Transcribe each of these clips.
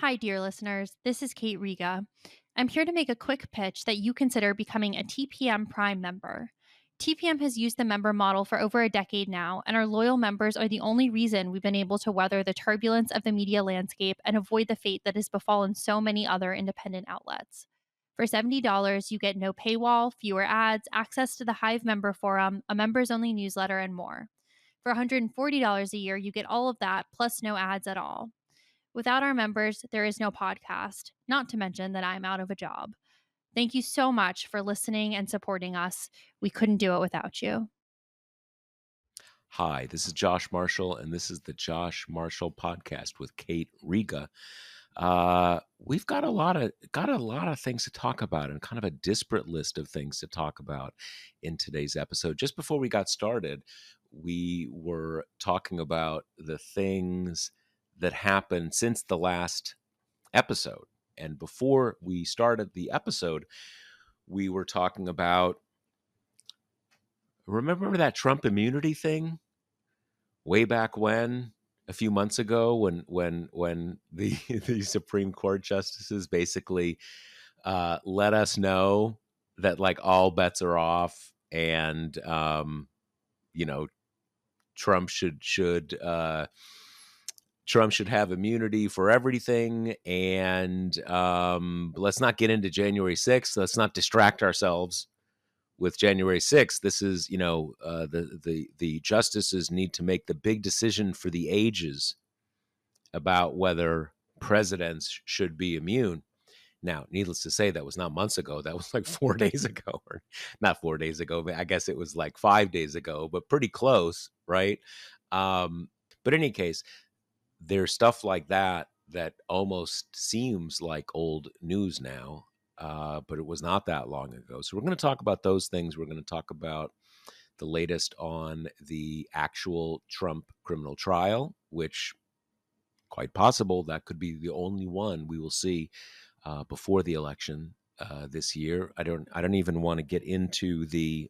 Hi, dear listeners. This is Kate Riga. I'm here to make a quick pitch that you consider becoming a TPM Prime member. TPM has used the member model for over a decade now, and our loyal members are the only reason we've been able to weather the turbulence of the media landscape and avoid the fate that has befallen so many other independent outlets. For $70, you get no paywall, fewer ads, access to the Hive member forum, a members only newsletter, and more. For $140 a year, you get all of that plus no ads at all. Without our members, there is no podcast, not to mention that I'm out of a job. Thank you so much for listening and supporting us. We couldn't do it without you. Hi, this is Josh Marshall, and this is the Josh Marshall Podcast with Kate Riga. We've got a lot of things to talk about, and kind of a disparate list of things to talk about in today's episode. Just before we got started, we were talking about the things that happened since the last episode. And before we started the episode, we were talking about, remember that Trump immunity thing way back when, a few months ago, when the the Supreme Court justices basically let us know that, like, all bets are off, and you know Trump should have immunity for everything, and let's not get into January 6th. Let's not distract ourselves with January 6th. This is, the justices need to make the big decision for the ages about whether presidents should be immune. Now, needless to say, that was not months ago. That was like 4 days ago, or not 4 days ago, but I guess it was like 5 days ago, but pretty close, right? But in any case, there's stuff like that almost seems like old news now, but it was not that long ago. So we're going to talk about those things. We're going to talk about the latest on the actual Trump criminal trial, which quite possible that could be the only one we will see before the election this year. I don't even want to get into the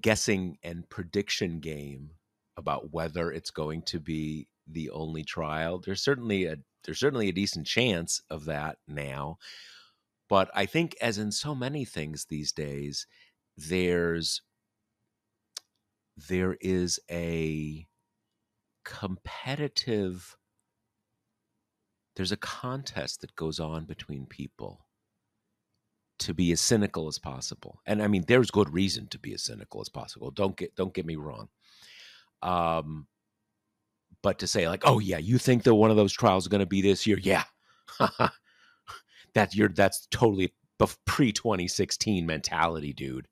guessing and prediction game about whether it's going to be the only trial. There's certainly a decent chance of that now, but I think, as in so many things these days, there's there is a competitive there's a contest that goes on between people to be as cynical as possible. And I mean, there's good reason to be as cynical as possible. Don't get me wrong. Um, but to say, like, oh yeah, you think that one of those trials is going to be this year? Yeah, that's totally pre 2016 mentality, dude.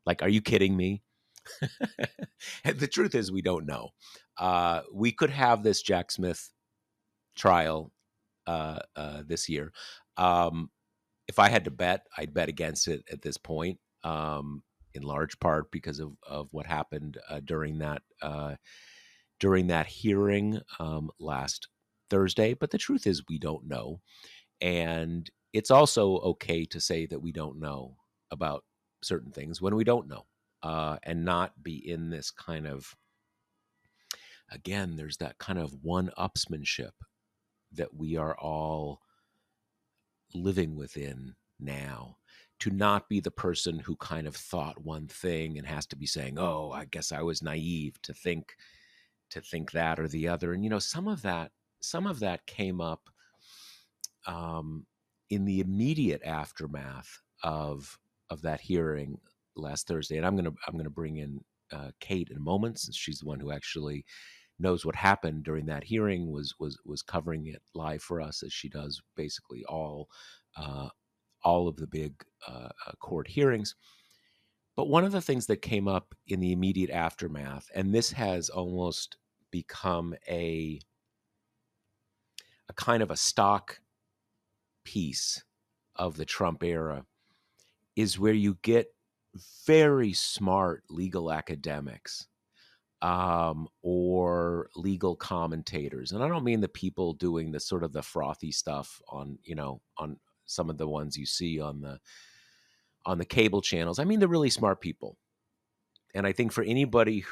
Like, are you kidding me? And the truth is, we don't know. We could have this Jack Smith trial this year. If I had to bet, I'd bet against it at this point, in large part because of what happened during that hearing last Thursday. But the truth is, we don't know, and it's also okay to say that we don't know about certain things when we don't know, and not be in this kind of, again, there's that kind of one-upsmanship that we are all living within now, to not be the person who kind of thought one thing and has to be saying, oh, I guess I was naive to think that or the other. And some of that came up in the immediate aftermath of that hearing last Thursday. And I'm gonna bring in Kate in a moment, since she's the one who actually knows what happened during that hearing, was covering it live for us, as she does basically uh, all of the big court hearings. But one of the things that came up in the immediate aftermath, and this has almost become a kind of a stock piece of the Trump era, is where you get very smart legal academics, or legal commentators. And I don't mean the people doing the sort of the frothy stuff on some of the ones you see on the cable channels. I mean the really smart people. And I think for anybody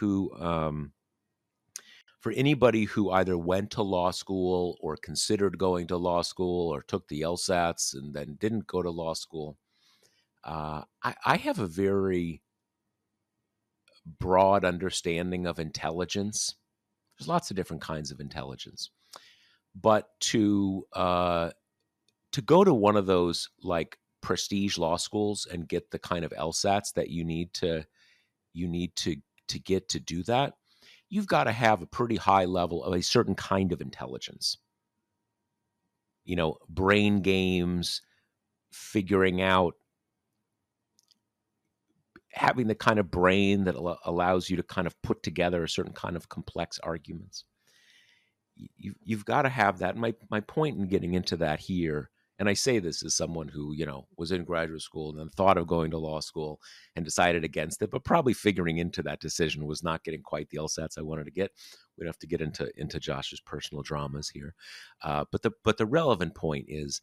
for anybody who either went to law school or considered going to law school or took the LSATs and then didn't go to law school, I have a very broad understanding of intelligence. There's lots of different kinds of intelligence, but to go to one of those like prestige law schools and get the kind of LSATs that you need to get to do that, you've got to have a pretty high level of a certain kind of intelligence. Brain games, figuring out, having the kind of brain that allows you to kind of put together a certain kind of complex arguments. You've got to have that. My point in getting into that here, and I say this as someone who was in graduate school and then thought of going to law school and decided against it, but probably figuring into that decision was not getting quite the LSATs I wanted to get. We don't have to get into Josh's personal dramas here, but the relevant point is,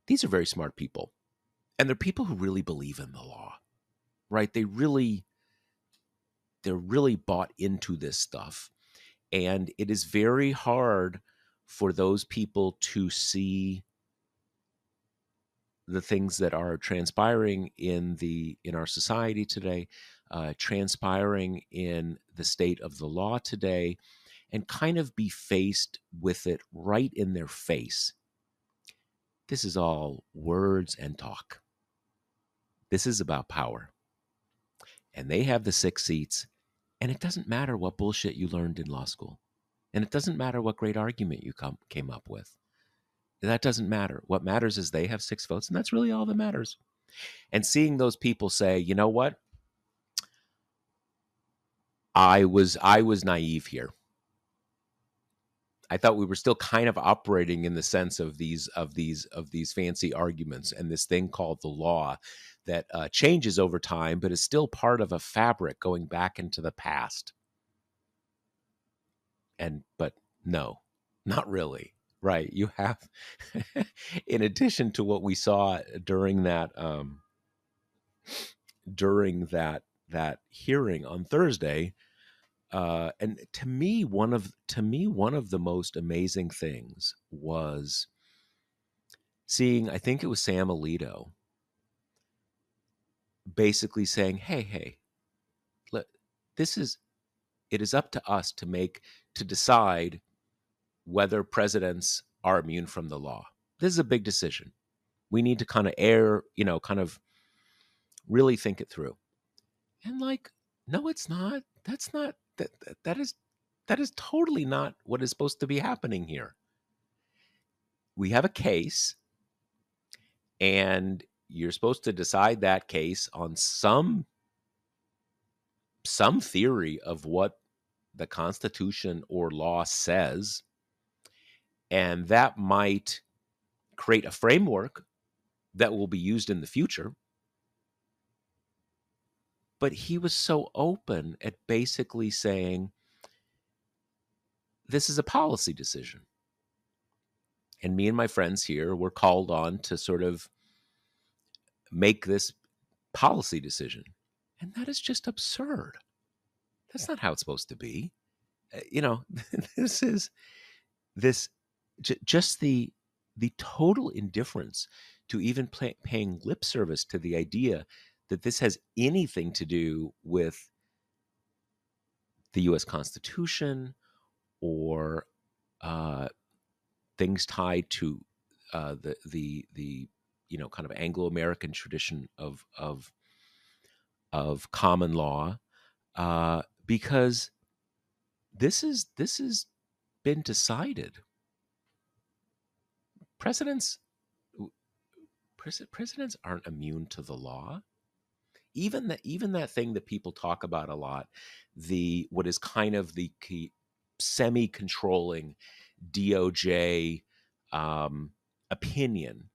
these are very smart people, and they're people who really believe in the law, right? They're really bought into this stuff. And it is very hard for those people to see the things that are transpiring in our society today, transpiring in the state of the law today, and kind of be faced with it right in their face. This is all words and talk. This is about power. And they have the 6 seats, and it doesn't matter what bullshit you learned in law school. And it doesn't matter what great argument you came up with. That doesn't matter. What matters is they have 6 votes, and that's really all that matters. And seeing those people say, you know what? I was naive here. I thought we were still kind of operating in the sense of these fancy arguments and this thing called the law that changes over time, but is still part of a fabric going back into the past. But no, not really. Right. You have, in addition to what we saw during that hearing on Thursday, and to me, one of the most amazing things was seeing, I think it was Sam Alito, basically saying, "Hey, look, it is up to us to decide whether presidents are immune from the law. This is a big decision. We need to kind of really think it through." And like, no, it's not. That's not that is totally not what is supposed to be happening here. We have a case, and you're supposed to decide that case on some theory of what the Constitution or law says, and that might create a framework that will be used in the future. But he was so open at basically saying, this is a policy decision. And me and my friends here were called on to sort of make this policy decision. And that is just absurd. That's not how it's supposed to be. This is just the total indifference to even paying lip service to the idea that this has anything to do with the U.S. Constitution or things tied to the kind of Anglo-American tradition of common law, because this has been decided. Presidents aren't immune to the law. Even that thing that people talk about a lot, what is kind of the semi-controlling DOJ opinion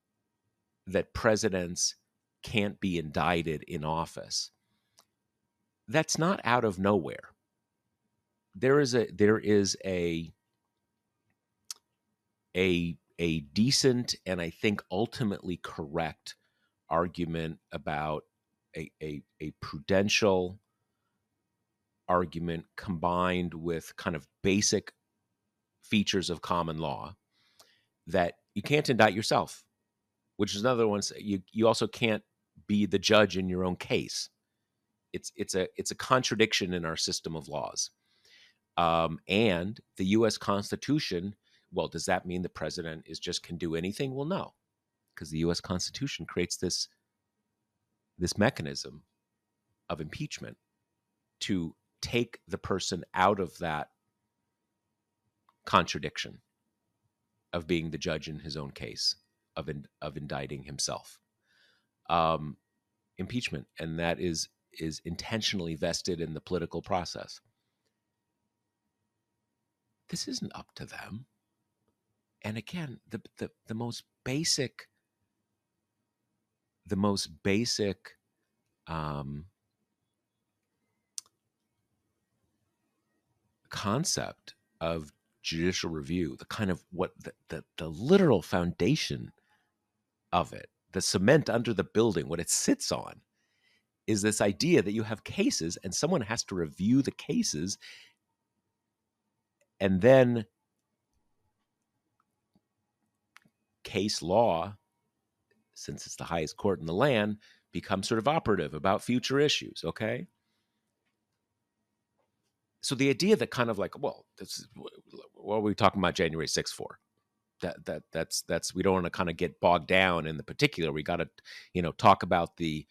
that presidents can't be indicted in office. That's not out of nowhere. There is a decent and I think ultimately correct argument about a prudential argument combined with kind of basic features of common law that you can't indict yourself, which is another one. You also can't be the judge in your own case. It's a contradiction in our system of laws. And the U.S. Constitution. Well, does that mean the president can do anything? Well, no, because the U.S. Constitution creates this mechanism of impeachment to take the person out of that contradiction of being the judge in his own case, of indicting himself. Um, Impeachment, and that is intentionally vested in the political process. This isn't up to them. And again, the most basic, the most basic concept of judicial review, the kind of what the literal foundation of it, the cement under the building, what it sits on, is this idea that you have cases and someone has to review the cases, and then case law, since it's the highest court in the land, becomes sort of operative about future issues. Okay. So the idea that kind of like, well, this is, what are we talking about January 6th for? That's we don't want to kind of get bogged down in the particular. We got to, talk about the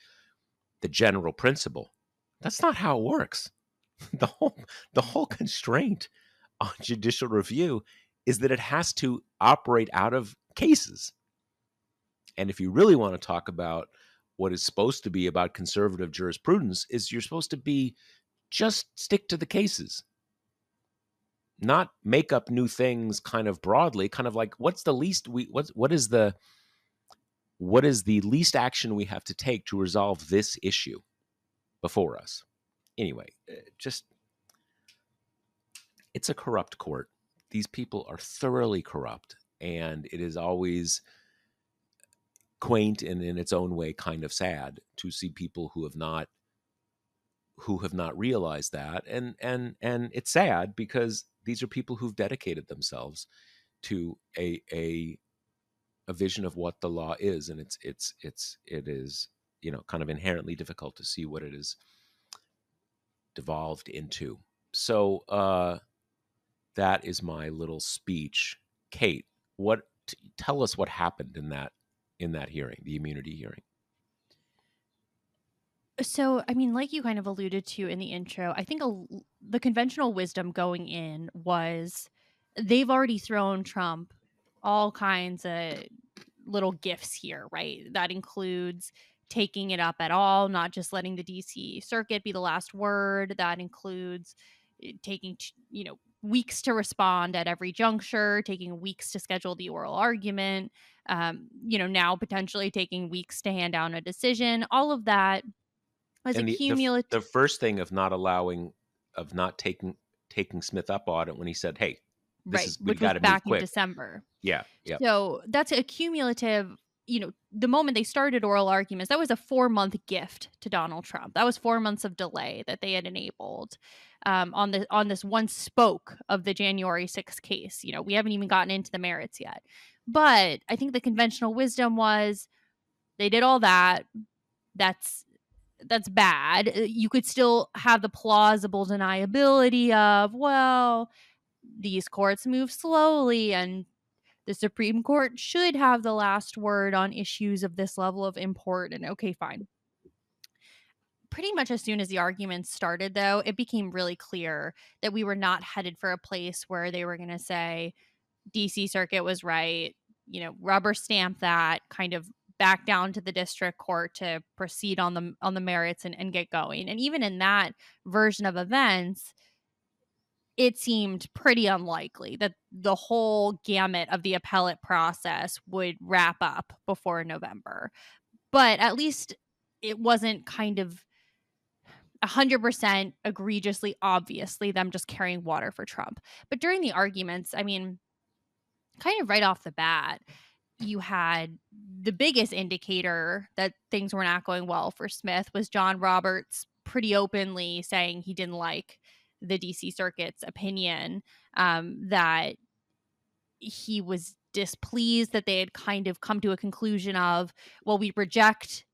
general principle. That's not how it works. The whole constraint on judicial review is that it has to operate out of cases. And if you really want to talk about what is supposed to be about conservative jurisprudence, is you're supposed to be just stick to the cases, not make up new things kind of broadly, kind of like what's the least what is the least action we have to take to resolve this issue before us. Anyway, just it's a corrupt court. These people are thoroughly corrupt, and it is always quaint and in its own way kind of sad to see people who have not realized that, and it's sad because these are people who've dedicated themselves to a vision of what the law is, and it is kind of inherently difficult to see what it is devolved into. So that is my little speech. Kate, tell us what happened in that hearing, the immunity hearing. So, I mean, like you kind of alluded to in the intro, I think the conventional wisdom going in was they've already thrown Trump all kinds of little gifts here, right? That includes taking it up at all, not just letting the DC circuit be the last word. That includes taking, weeks to respond at every juncture, taking weeks to schedule the oral argument, now potentially taking weeks to hand down a decision. All of that was a And the cumulative. first thing of not taking Smith up on it when he said, "Hey, Right, we which was got to move back in quick." December. Yeah, yeah. So that's a cumulative, the moment they started oral arguments, that was a 4-month gift to Donald Trump. That was 4 months of delay that they had enabled on this one spoke of the January 6th case. We haven't even gotten into the merits yet. But I think the conventional wisdom was they did all that. That's bad. You could still have the plausible deniability of, well, these courts move slowly and the Supreme Court should have the last word on issues of this level of import. And okay, fine. Pretty much as soon as the arguments started, though, it became really clear that we were not headed for a place where they were going to say DC Circuit was right, rubber stamp that, kind of back down to the district court to proceed on the merits and get going. And even in that version of events, it seemed pretty unlikely that the whole gamut of the appellate process would wrap up before November. But at least it wasn't kind of 100% egregiously, obviously, them just carrying water for Trump. But during the arguments, I mean, kind of right off the bat, you had the biggest indicator that things were not going well for Smith was John Roberts pretty openly saying he didn't like the DC Circuit's opinion, that he was displeased that they had kind of come to a conclusion of, well, we reject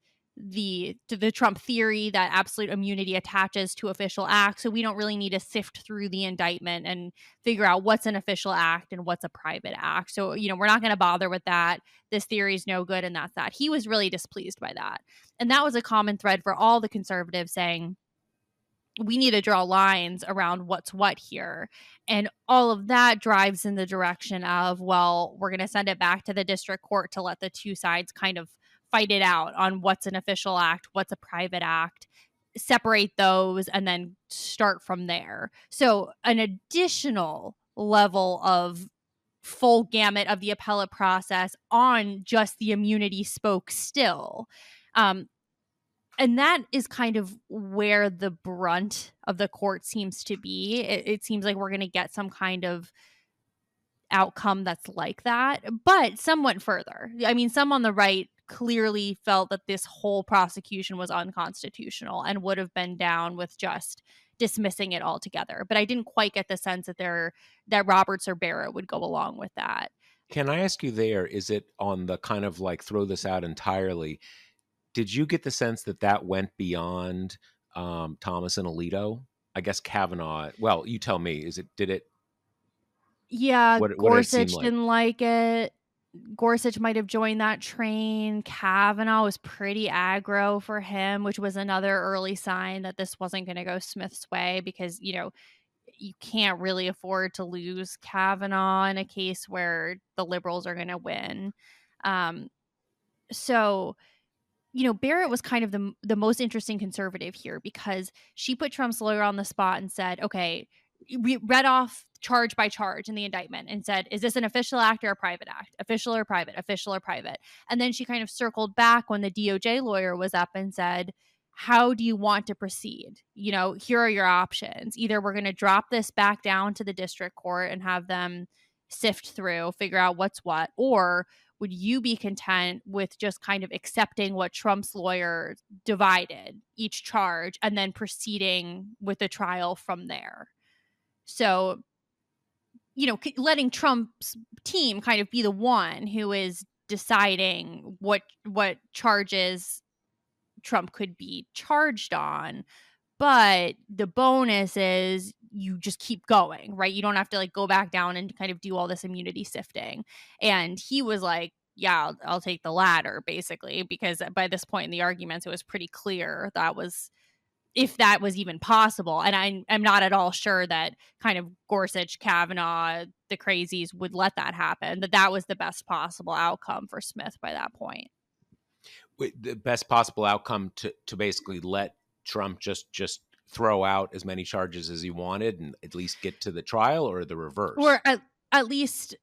the Trump theory that absolute immunity attaches to official acts, so we don't really need to sift through the indictment and figure out what's an official act and what's a private act. So, we're not going to bother with that. This theory is no good, and that's that. He was really displeased by that. And that was a common thread for all the conservatives, saying, we need to draw lines around what's what here. And all of that drives in the direction of, well, we're going to send it back to the district court to let the two sides kind of fight it out on what's an official act, what's a private act, separate those, and then start from there. So, an additional level of full gamut of the appellate process on just the immunity spoke still. Um, and that is kind of where the brunt of the court seems to be. It seems like we're going to get some kind of outcome that's like that, but some went further. I mean, some on the right clearly felt that this whole prosecution was unconstitutional and would have been down with just dismissing it altogether. But I didn't quite get the sense that Roberts or Barrett would go along with that. Can I ask you there, is it on the kind of like throw this out entirely? Did you get the sense that that went beyond Thomas and Alito? I guess Kavanaugh. Well, you tell me. Did it? Yeah, What did it seem Gorsuch like? didn't like it. Gorsuch might have joined that train. Kavanaugh was pretty aggro for him, which was another early sign that this wasn't going to go Smith's way, because, you can't really afford to lose Kavanaugh in a case where the liberals are going to win. Um, so Barrett was kind of the most interesting conservative here, because she put Trump's lawyer on the spot and said, okay, we read off charge by charge in the indictment and said, is this an official act or a private act? Official or private? Official or private? And then she kind of circled back when the DOJ lawyer was up and said, how do you want to proceed? Here are your options. Either we're going to drop this back down to the district court and have them sift through, figure out what's what, or would you be content with just kind of accepting what Trump's lawyer divided each charge and then proceeding with the trial from there? So, letting Trump's team kind of be the one who is deciding what charges Trump could be charged on. But the bonus is you just keep going, right? You don't have to like go back down and kind of do all this immunity sifting. And he was like, yeah, I'll take the latter, basically, because by this point in the arguments, it was pretty clear that was, if that was even possible. And I'm not at all sure that kind of Gorsuch, Kavanaugh, the crazies would let that happen, that was the best possible outcome for Smith by that point. Wait, the best possible outcome to basically let Trump just throw out as many charges as he wanted and at least get to the trial, or the reverse? Or at least,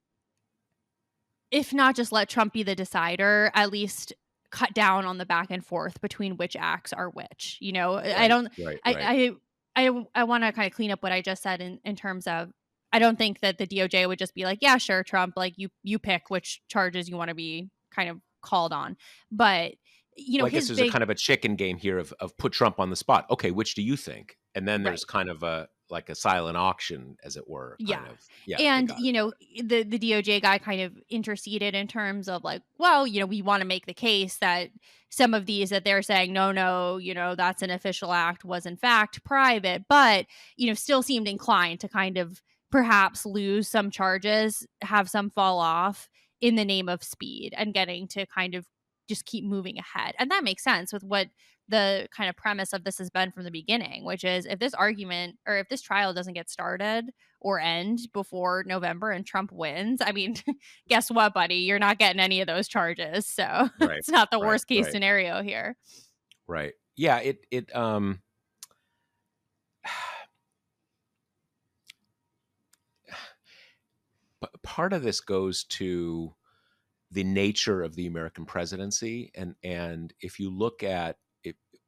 if not just let Trump be the decider, at least cut down on the back and forth between which acts are which. I Right, don't, right, right. I want to kind of clean up what I just said in terms of, I don't think that the DOJ would just be like, yeah, sure, Trump, like you pick which charges you want to be kind of called on. But, Well, I guess his there's a big, kind of a chicken game here of put Trump on the spot. Okay, which do you think? And then there's right. kind of a like a silent auction, as it were, kind Yeah. of. Yeah, okay, And, got it. the DOJ guy kind of interceded in terms of like, well, we want to make the case that some of these that they're saying, no, that's an official act, was in fact private, but, still seemed inclined to kind of perhaps lose some charges, have some fall off in the name of speed and getting to kind of just keep moving ahead. And that makes sense with what the kind of premise of this has been from the beginning, which is, if this argument or if this trial doesn't get started or end before November and Trump wins, I mean, guess what, buddy? You're not getting any of those charges. So Right, it's not the right, worst case right, scenario here. right. Yeah, it part of this goes to the nature of the American presidency, and if you look at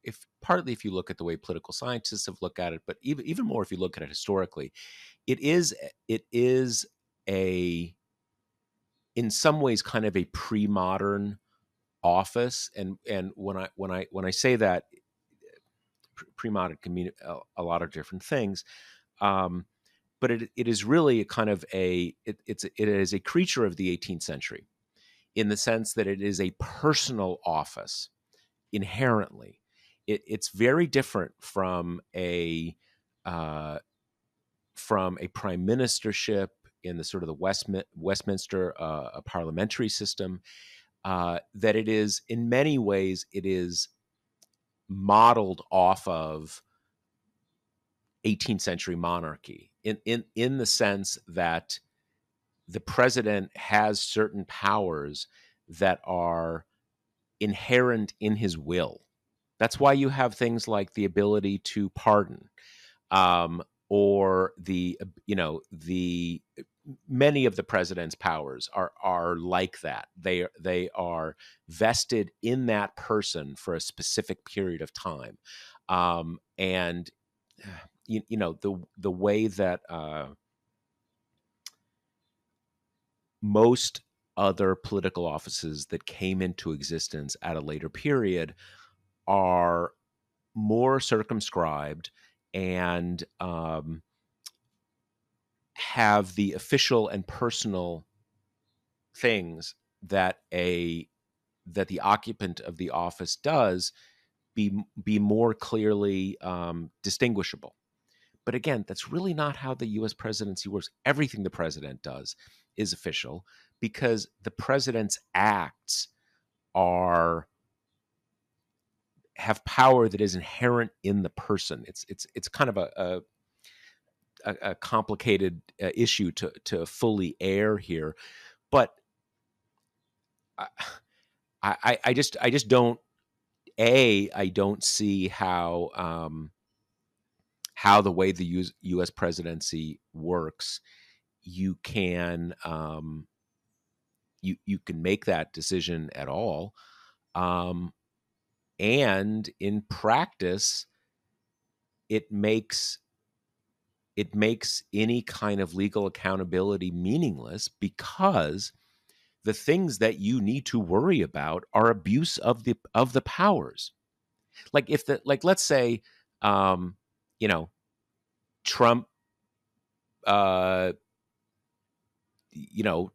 if partly if you look at the way political scientists have looked at it, but even more if you look at it historically, it is a in some ways kind of a pre-modern office, and when I say that, pre-modern can mean a lot of different things. Um, but it is really a kind of it is a creature of the 18th century in the sense that it is a personal office inherently. It's very different uh, from a prime ministership in the sort of the Westminster a parliamentary system. That it is in many ways it is modeled off of 18th century monarchy in the sense that the president has certain powers that are inherent in his will. That's why you have things like the ability to pardon, um, or the many of the president's powers are like that. They are vested in that person for a specific period of time, and the way that most other political offices that came into existence at a later period are more circumscribed and have the official and personal things that the occupant of the office does be more clearly distinguishable. But again, that's really not how the U.S. presidency works. Everything the president does is official because the president's acts are have power that is inherent in the person. It's kind of a complicated issue to fully air here, but I, I just don't I don't see how the way the U.S. presidency works you can you can make that decision at all, um, and in practice it makes it makes any kind of legal accountability meaningless because the things that you need to worry about are abuse of the powers. Like if the like let's say um you know Trump uh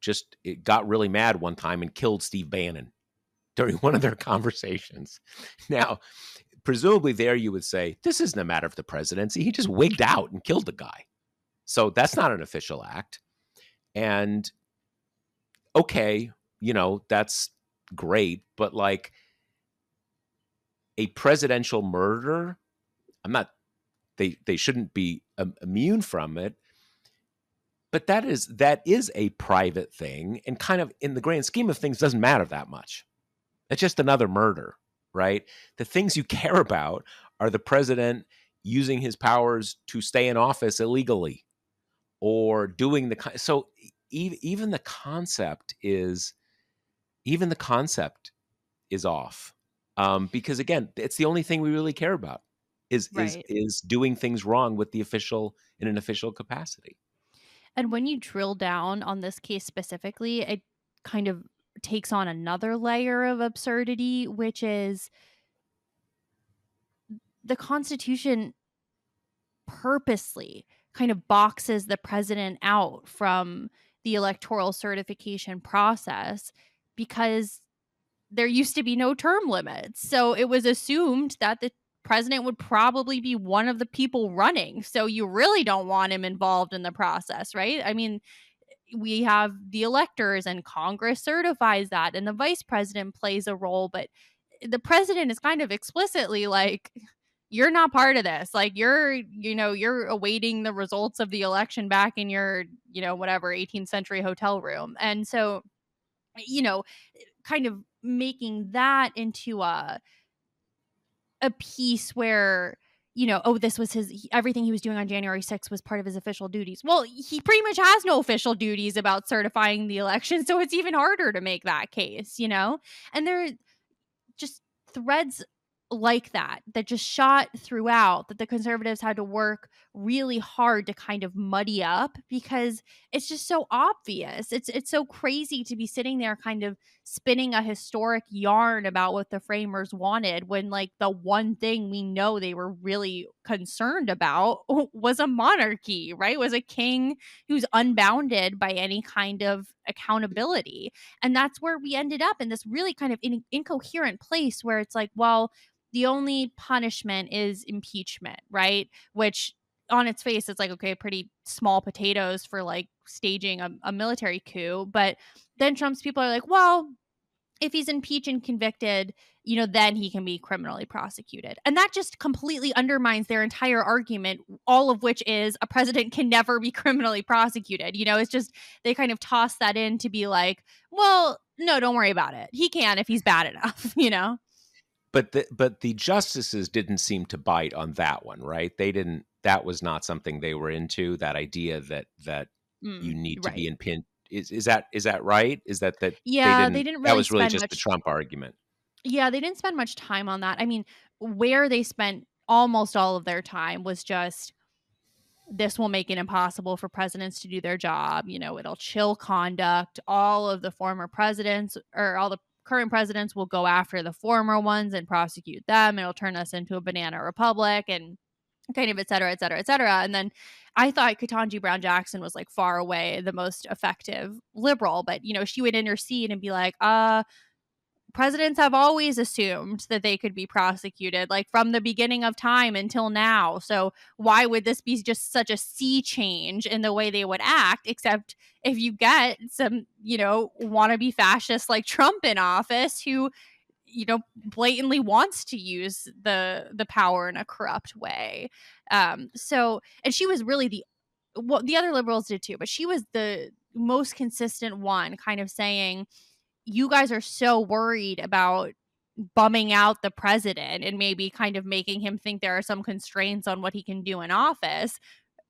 just it got really mad one time and killed Steve Bannon during one of their conversations. Now, presumably there you would say this isn't a matter of the presidency. He just wigged out and killed the guy. So that's not an official act. And okay, that's great, but like a presidential murder, I'm not they shouldn't be immune from it, but that is a private thing and kind of in the grand scheme of things doesn't matter that much. It's just another murder, right? The things you care about are the president using his powers to stay in office illegally or doing so even the concept is even the concept is off, because again it's the only thing we really care about Right. is doing things wrong with the official in an official capacity. And when you drill down on this case specifically, it kind of takes on another layer of absurdity, which is the Constitution purposely kind of boxes the president out from the electoral certification process because there used to be no term limits. So it was assumed that the president would probably be one of the people running. So you really don't want him involved in the process, right? I mean, we have the electors and Congress certifies that and the vice president plays a role, but the president is kind of explicitly like you're not part of this. Like you're awaiting the results of the election back in your, whatever 18th century hotel room. And so, you know, kind of making that into a piece where oh, this was everything he was doing on January 6th was part of his official duties. Well, he pretty much has no official duties about certifying the election, so it's even harder to make that case. And there just threads like that just shot throughout that the conservatives had to work really hard to kind of muddy up because it's just so obvious. It's so crazy to be sitting there kind of spinning a historic yarn about what the framers wanted when like the one thing we know they were really concerned about was a monarchy, right? Was a king who's unbounded by any kind of accountability. And that's where we ended up in this really kind of incoherent place where it's like, well, the only punishment is impeachment, right? Which on its face, it's like, okay, pretty small potatoes for like staging a military coup. But then Trump's people are like, well, if he's impeached and convicted, then he can be criminally prosecuted. And that just completely undermines their entire argument, all of which is a president can never be criminally prosecuted. It's just they kind of toss that in to be like, well, no, don't worry about it. He can if he's bad enough. But the justices didn't seem to bite on that one, right? They didn't. That was not something they were into. That idea that you need to be Right. in pin is that right? Is that they Yeah, they didn't? didn't That really was really spend just the much. Trump argument. Yeah, they didn't spend much time on that. I mean, where they spent almost all of their time was just this will make it impossible for presidents to do their job. It'll chill conduct. All of the former presidents or all the current presidents will go after the former ones and prosecute them. It'll turn us into a banana republic and kind of et cetera, et cetera, et cetera. And then I thought Ketanji Brown Jackson was like far away the most effective liberal, but she would intercede and be like, presidents have always assumed that they could be prosecuted, like from the beginning of time until now. So why would this be just such a sea change in the way they would act? Except if you get some, wannabe fascists like Trump in office who, blatantly wants to use the power in a corrupt way. So and she was really the other liberals did too, but she was the most consistent one, kind of saying, you guys are so worried about bumming out the president and maybe kind of making him think there are some constraints on what he can do in office.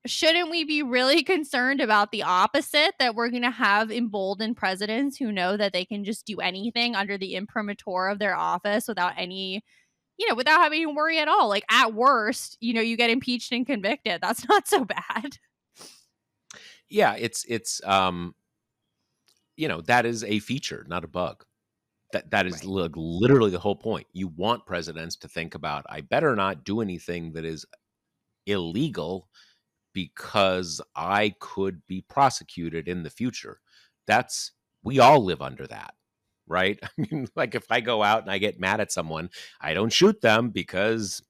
Shouldn't we be really concerned about the opposite, that we're going to have emboldened presidents who know that they can just do anything under the imprimatur of their office without without having to worry at all? Like at worst, you get impeached and convicted. That's not so bad. Yeah, that is a feature, not a bug. That is Right. literally the whole point. You want presidents to think about, I better not do anything that is illegal because I could be prosecuted in the future. That's We all live under that, right? I mean, like if I go out and I get mad at someone, I don't shoot them because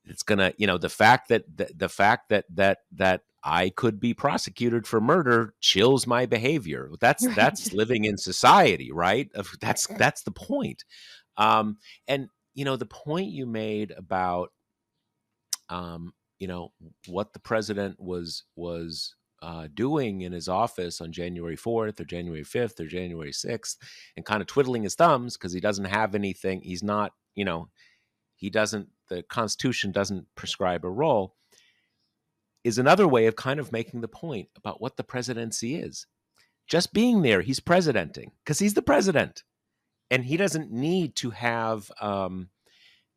it's gonna, the fact that I could be prosecuted for murder chills my behavior. That's Right. living in society, right? That's the point. And the point you made about um, you know what the president was doing in his office on January 4th or January 5th or January 6th, and kind of twiddling his thumbs because he doesn't have anything. He's not, he doesn't. The Constitution doesn't prescribe a role. Is another way of kind of making the point about what the presidency is. Just being there, he's presidenting because he's the president, and he doesn't need to have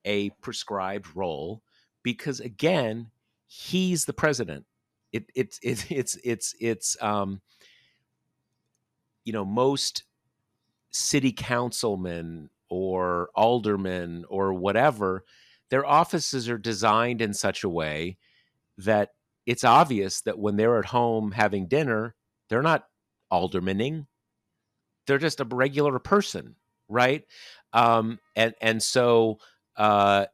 a prescribed role because again he's the president. Most city councilmen or aldermen or whatever, their offices are designed in such a way that it's obvious that when they're at home having dinner, they're not aldermaning, they're just a regular person, right? And so uh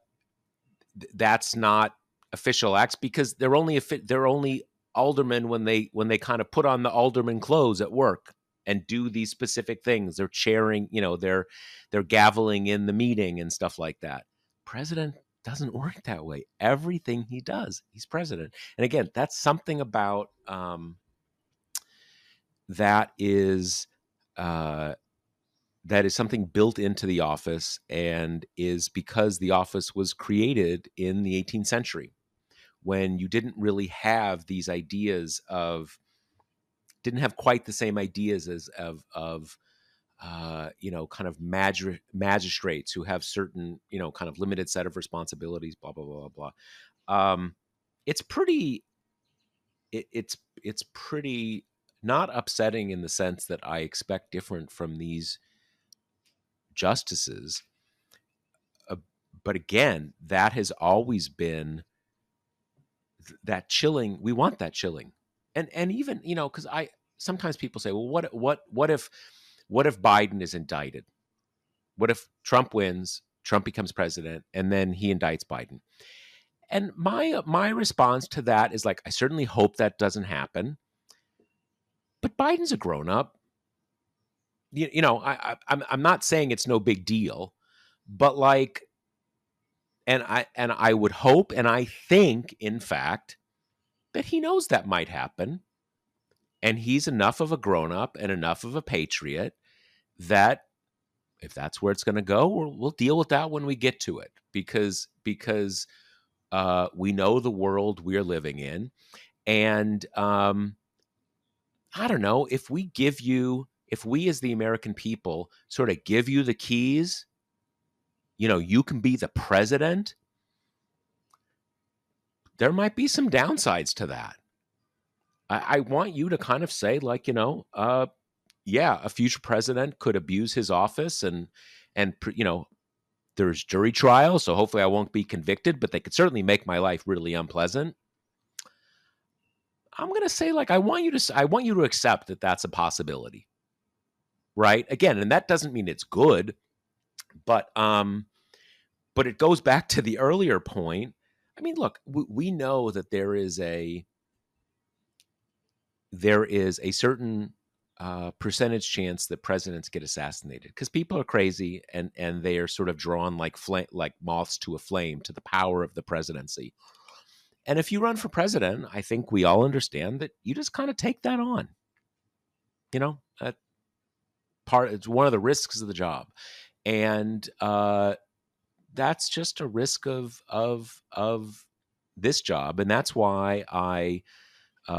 that's not official acts because they're only aldermen when they kind of put on the alderman clothes at work and do these specific things. They're chairing, they're gaveling in the meeting and stuff like that. President doesn't work that way. Everything he does, he's president. And again, that's something about that is uh, that is something built into the office and is because the office was created in the 18th century when you didn't really have these ideas of didn't have quite the same ideas as of kind of magistrates who have certain kind of limited set of responsibilities, blah blah blah blah. It's pretty it's pretty not upsetting in the sense that I expect different from these justices, uh, But again, that has always been that chilling. We want that chilling. And even, cuz I sometimes people say, "Well, what if Biden is indicted? What if Trump wins, Trump becomes president, and then he indicts Biden?" And my response to that is like, I certainly hope that doesn't happen. But Biden's a grown up. I'm not saying it's no big deal, but like, and I would hope, and I think, in fact, that he knows that might happen, and he's enough of a grown up and enough of a patriot that if that's where it's going to go, we'll deal with that when we get to it, because we know the world we're living in, and I don't know, if we as the American people sort of give you the keys, you can be the president. There might be some downsides to that. I want you to kind of say, like, yeah, a future president could abuse his office, and there's jury trial, so hopefully I won't be convicted, but they could certainly make my life really unpleasant. I'm going to say, like, I want you to accept that that's a possibility, right? Again, and that doesn't mean it's good, but it goes back to the earlier point. I mean, look, we know that there is a certain percentage chance that presidents get assassinated because people are crazy, and they are sort of drawn like moths to a flame to the power of the presidency. And if you run for president, I think we all understand that you just kind of take that on. That part, it's one of the risks of the job, and that's just a risk of this job, and that's why I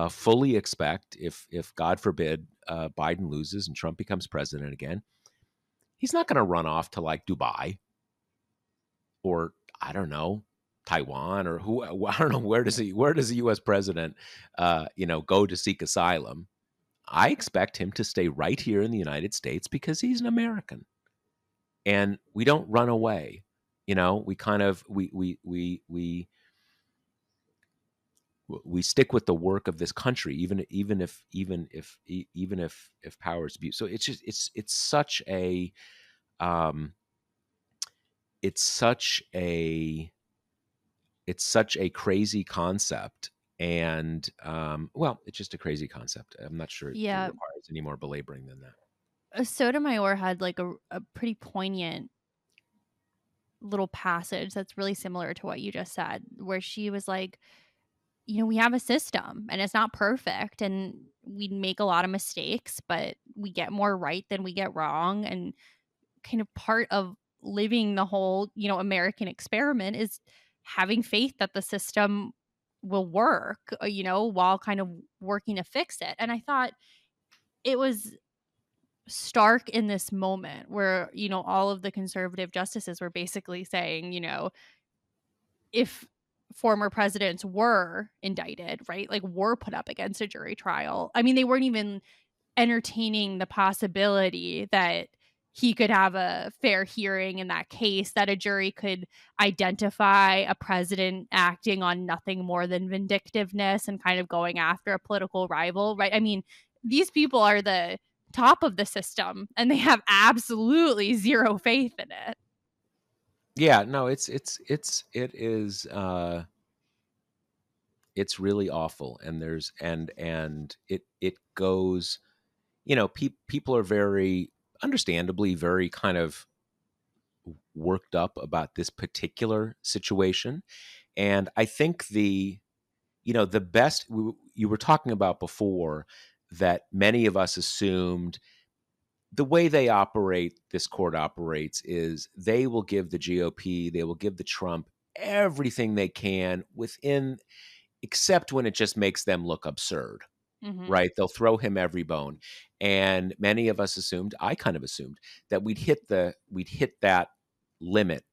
fully expect, if God forbid Biden loses and Trump becomes president again, he's not going to run off to like Dubai or, I don't know, Taiwan, or who, I don't know, where does the U.S. president go to seek asylum. I expect him to stay right here in the United States because he's an American, and we don't run away. We kind of we stick with the work of this country, even if power is abused. So it's such a um, it's such a it's such a crazy concept, and well, it's just a crazy concept. I'm not sure it Yeah. requires any more belaboring than that. Sotomayor had like a pretty poignant little passage that's really similar to what you just said, where she was like, we have a system and it's not perfect and we make a lot of mistakes, but we get more right than we get wrong. And kind of part of living the whole, American experiment is having faith that the system will work, while kind of working to fix it. And I thought it was stark in this moment where, all of the conservative justices were basically saying, if former presidents were indicted, right? Like were put up against a jury trial. I mean, they weren't even entertaining the possibility that he could have a fair hearing in that case, that a jury could identify a president acting on nothing more than vindictiveness and kind of going after a political rival, right? I mean, these people are the top of the system and they have absolutely zero faith in it. Yeah, no, it's really awful, and it goes. People are very understandably very kind of worked up about this particular situation, and I think the best you were talking about before, that many of us assumed the way this court operates is they will give the GOP, they will give the Trump everything they can within, except when it just makes them look absurd, Mhm. right? They'll throw him every bone. And many of us I kind of assumed that we'd hit that limit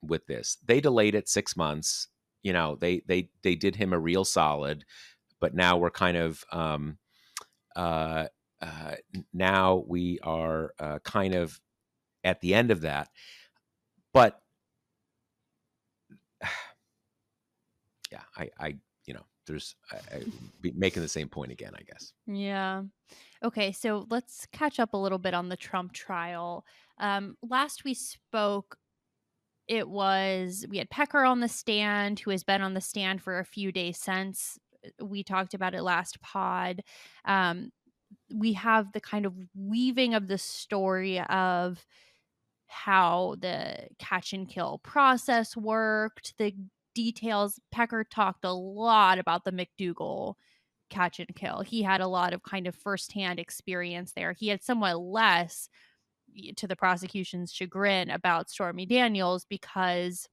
with this. They delayed it 6 months. They did him a real solid, but now we're kind of uh, now we are kind of at the end of that. But yeah, there's be making the same point again, I guess. Yeah. Okay, so let's catch up a little bit on the Trump trial. Last we spoke, we had Pecker on the stand, who has been on the stand for a few days since we talked about it last pod. Um, we have the kind of weaving of the story of how the catch and kill process worked, the details. Pecker talked a lot about the McDougal catch and kill. He had a lot of kind of firsthand experience there. He had somewhat less, to the prosecution's chagrin, about Stormy Daniels, because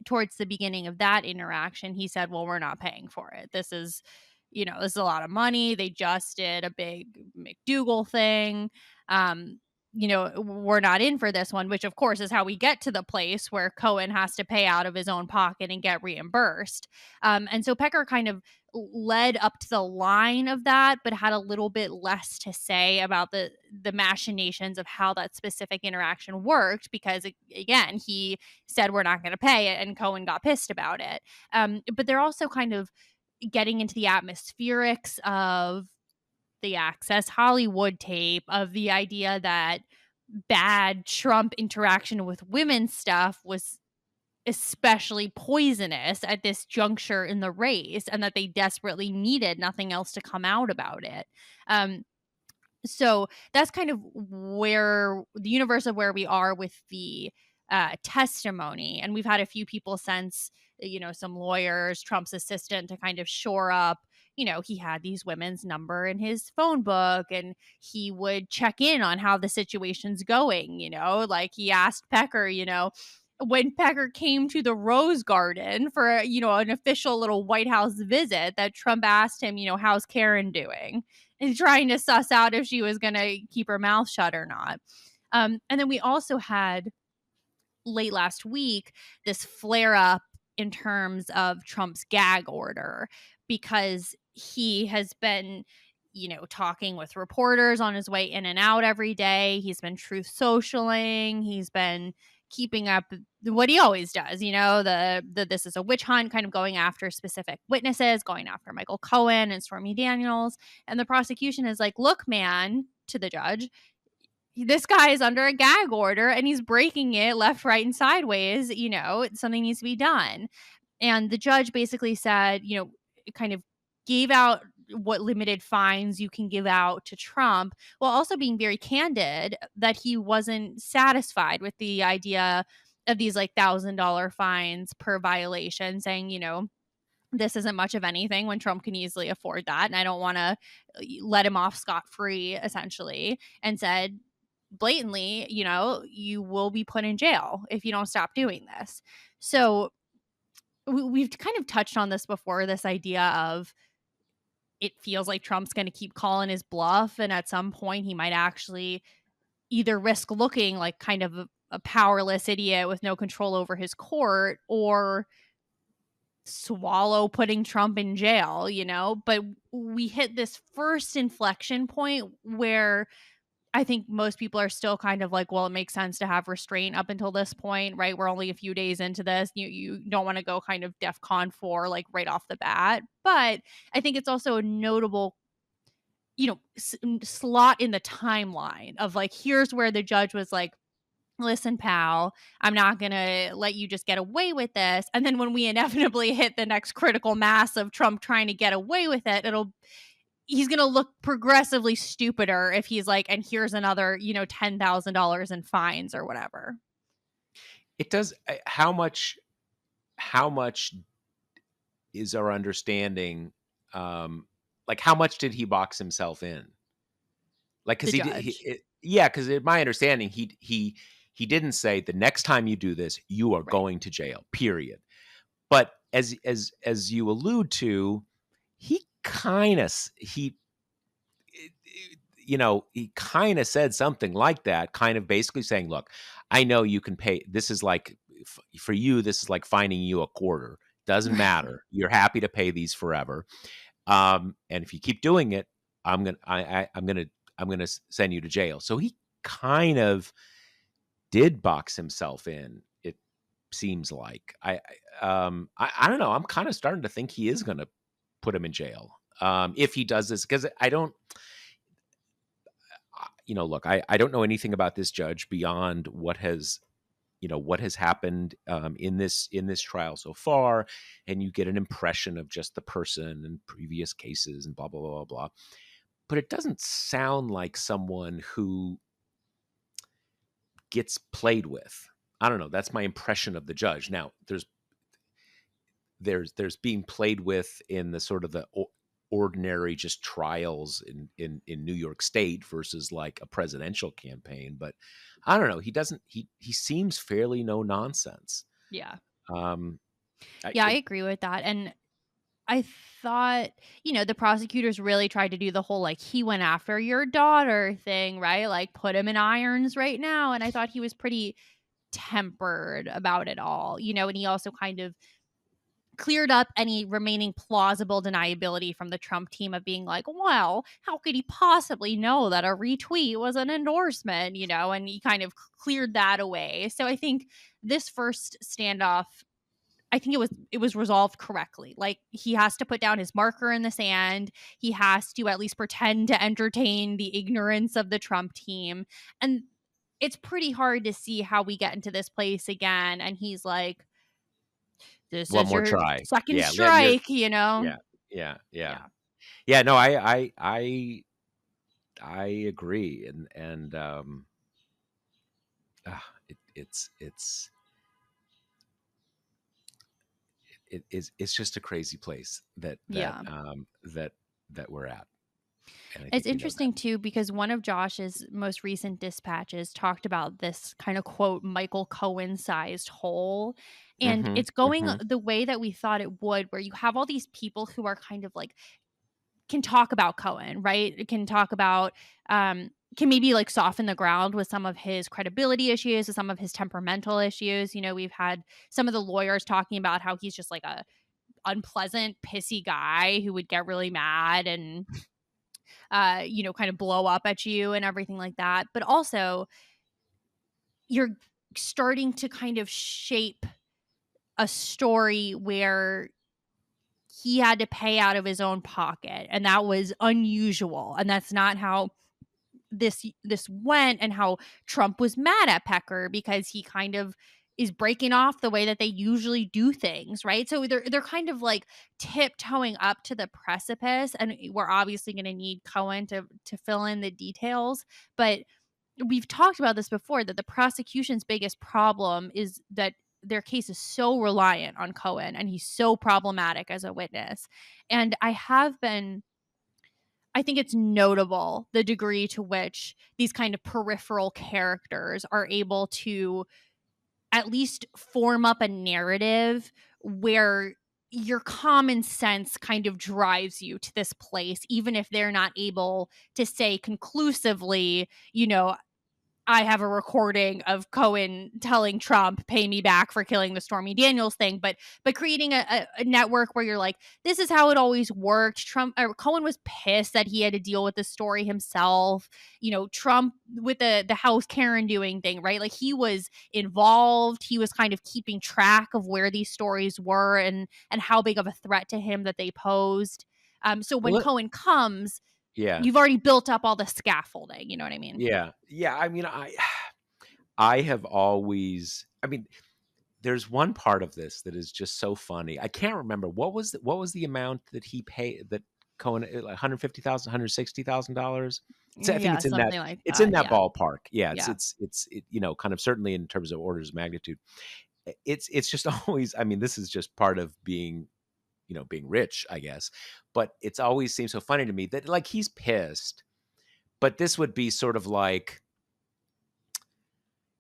towards the beginning of that interaction, he said, "Well, we're not paying for it. This is a lot of money. They just did a big McDougal thing. Um, we're not in for this one," which of course is how we get to the place where Cohen has to pay out of his own pocket and get reimbursed. And so Pecker kind of led up to the line of that, but had a little bit less to say about the machinations of how that specific interaction worked, because again, he said we're not going to pay it, and Cohen got pissed about it. But they're also kind of getting into the atmospherics of the Access Hollywood tape, of the idea that bad Trump interaction with women stuff was especially poisonous at this juncture in the race, and that they desperately needed nothing else to come out about it. Um, so that's kind of where the universe of where we are with the testimony. And we've had a few people since, some lawyers, Trump's assistant, to kind of shore up. He had these women's number in his phone book, and he would check in on how the situation's going. Like he asked Pecker, when Pecker came to the Rose Garden for, an official little White House visit, that Trump asked him, how's Karen doing? And trying to suss out if she was going to keep her mouth shut or not. And then we also had late last week this flare up in terms of Trump's gag order, because he has been, talking with reporters on his way in and out every day. He's been truth socialing. He's been keeping up what he always does, the this is a witch hunt, kind of going after specific witnesses, going after Michael Cohen and Stormy Daniels. And the prosecution is like, "Look, man," to the judge, "this guy is under a gag order and he's breaking it left, right, and sideways. Something needs to be done." And the judge basically said, kind of gave out what limited fines you can give out to Trump, while also being very candid that he wasn't satisfied with the idea of these like $1,000 fines per violation, saying, this isn't much of anything when Trump can easily afford that. And I don't want to let him off scot free, essentially, and said blatantly, you will be put in jail if you don't stop doing this. So we've kind of touched on this before, this idea of, it feels like Trump's going to keep calling his bluff. And at some point, he might actually either risk looking like kind of a powerless idiot with no control over his court, or swallow putting Trump in jail, But we hit this first inflection point where I think most people are still kind of like, well, it makes sense to have restraint up until this point, right? We're only a few days into this. You don't want to go kind of DEFCON 4 like right off the bat. But I think it's also a notable, slot in the timeline of like, here's where the judge was like, "Listen, pal, I'm not going to let you just get away with this." And then when we inevitably hit the next critical mass of Trump trying to get away with it, he's going to look progressively stupider if he's like, "And here's another, $10,000 in fines," or whatever. It does. How much is our understanding? Like, how much did he box himself in? Like, because The judge. yeah, because my understanding, he didn't say the next time you do this, you are Right. going to jail. Period. But as you allude to, he kind of he kind of said something like that, kind of basically saying, "Look, I know you can pay. This is like for you, this is like finding you a quarter. Doesn't Right. matter. You're happy to pay these forever. And if you keep doing it, I'm gonna send you to jail." So he kind of did box himself in. It seems like. I don't know. I'm kind of starting to think he is going to put him in jail if he does this, because I don't. Look, I don't know anything about this judge beyond what has happened in this trial so far, and you get an impression of just the person and previous cases and blah blah blah blah blah. But it doesn't sound like someone who gets played with. I don't know. That's my impression of the judge. Now, there's being played with in the sort of the ordinary just trials in New York State versus like a presidential campaign. But I don't know. He seems fairly no nonsense. Yeah. Um, Yeah, I agree with that. And I thought, the prosecutors really tried to do the whole like he went after your daughter thing, right? Like put him in irons right now. And I thought he was pretty tempered about it all, and he also kind of cleared up any remaining plausible deniability from the Trump team of being like, well, how could he possibly know that a retweet was an endorsement, and he kind of cleared that away. So I think this first standoff, I think it was resolved correctly. Like he has to put down his marker in the sand. He has to at least pretend to entertain the ignorance of the Trump team. And it's pretty hard to see how we get into this place again. And he's like, this one is more your try. second Yeah, you're. strike, you know? Yeah, yeah, yeah, Yeah. yeah. No, I agree, and it's just a crazy place Yeah. that we're at, and I It's think we know that. interesting too because one of Josh's most recent dispatches talked about this kind of quote Michael Cohen sized hole. And Mhm, it's going mhm. the way that we thought it would, where you have all these people who are kind of like can talk about Cohen, right? Can talk about can maybe like soften the ground with some of his credibility issues, with some of his temperamental issues. We've had some of the lawyers talking about how he's just like a unpleasant, pissy guy who would get really mad and kind of blow up at you and everything like that. But also, you're starting to kind of shape a story where he had to pay out of his own pocket, and that was unusual, and that's not how this went, and how Trump was mad at Pecker because he kind of is breaking off the way that they usually do things, right? So they're kind of like tiptoeing up to the precipice, and we're obviously going to need Cohen to fill in the details, but we've talked about this before, that the prosecution's biggest problem is that their case is so reliant on Cohen, and he's so problematic as a witness. And I think it's notable the degree to which these kind of peripheral characters are able to at least form up a narrative where your common sense kind of drives you to this place, even if they're not able to say conclusively, I have a recording of Cohen telling Trump, "Pay me back for killing the Stormy Daniels thing," but creating a network where you're like, "This is how it always worked." Cohen was pissed that he had to deal with the story himself. Trump with the House Karen doing thing, right? Like he was involved. He was kind of keeping track of where these stories were and how big of a threat to him that they posed. So Well, when Cohen comes, yeah, you've already built up all the scaffolding. You know what I mean? yeah, yeah. I mean, I have always. I mean, there's one part of this that is just so funny. I can't remember what was the amount that he paid that Cohen, like 150,000, $160,000. I think Yeah, it's in that something like it's in that. that Yeah. ballpark. Yeah, Yeah. kind of certainly in terms of orders of magnitude. It's just always. I mean, this is just part of being rich, I guess. But it's always seems so funny to me that like he's pissed, but this would be sort of like,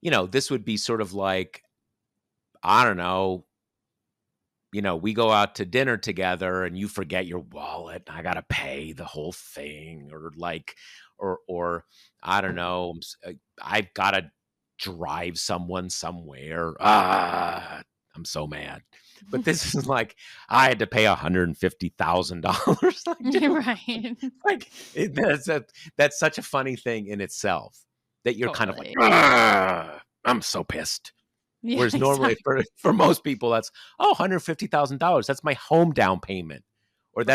I don't know, we go out to dinner together and you forget your wallet. I got to pay the whole thing, or like, or I don't know, I've got to drive someone somewhere. I'm so mad. But this is like, I had to pay $150,000. Like, dude, Right. like that's such a funny thing in itself that you're kind of like, Totally. I'm so pissed. Yeah, Whereas normally exactly. for most people, that's, oh, $150,000. That's my home down payment, or Right.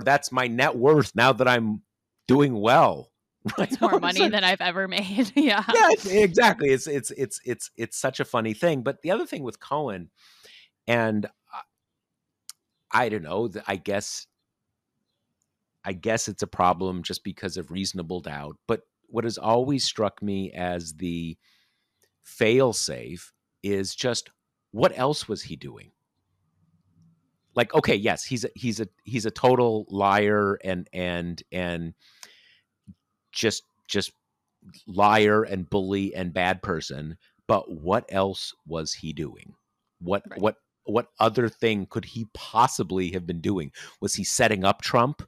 that's my net worth now that I'm doing well. Right? That's more So, money than I've ever made. Yeah. yeah, exactly. It's such a funny thing. But the other thing with Cohen, and I don't know, I guess it's a problem just because of reasonable doubt. But what has always struck me as the fail safe is just, what else was he doing? Like, okay, yes, he's a total liar and just liar and bully and bad person. But what else was he doing? What Right. what what other thing could he possibly have been doing? Was he setting up Trump?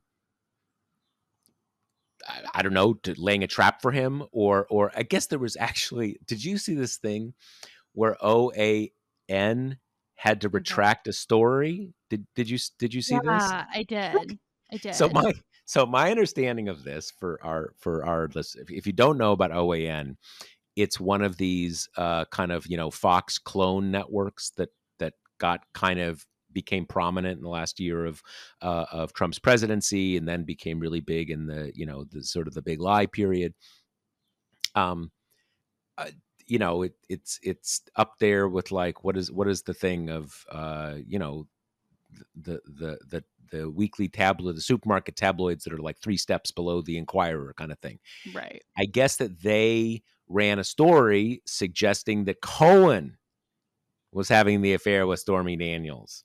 I don't know, to laying a trap for him, or I guess there was actually. Did you see this thing where OAN had to Okay. retract a story? Did you see this? Yeah, I did. I So did. my understanding of this for our list, if you don't know about OAN, it's one of these kind of, Fox clone networks that got kind of became prominent in the last year of Trump's presidency, and then became really big in the sort of the big lie period. Um, uh, it's up there with, like, what is the thing of the weekly tabloid, the supermarket tabloids that are like three steps below the Inquirer kind of thing. Right. I guess that they ran a story suggesting that Cohen was having the affair with Stormy Daniels,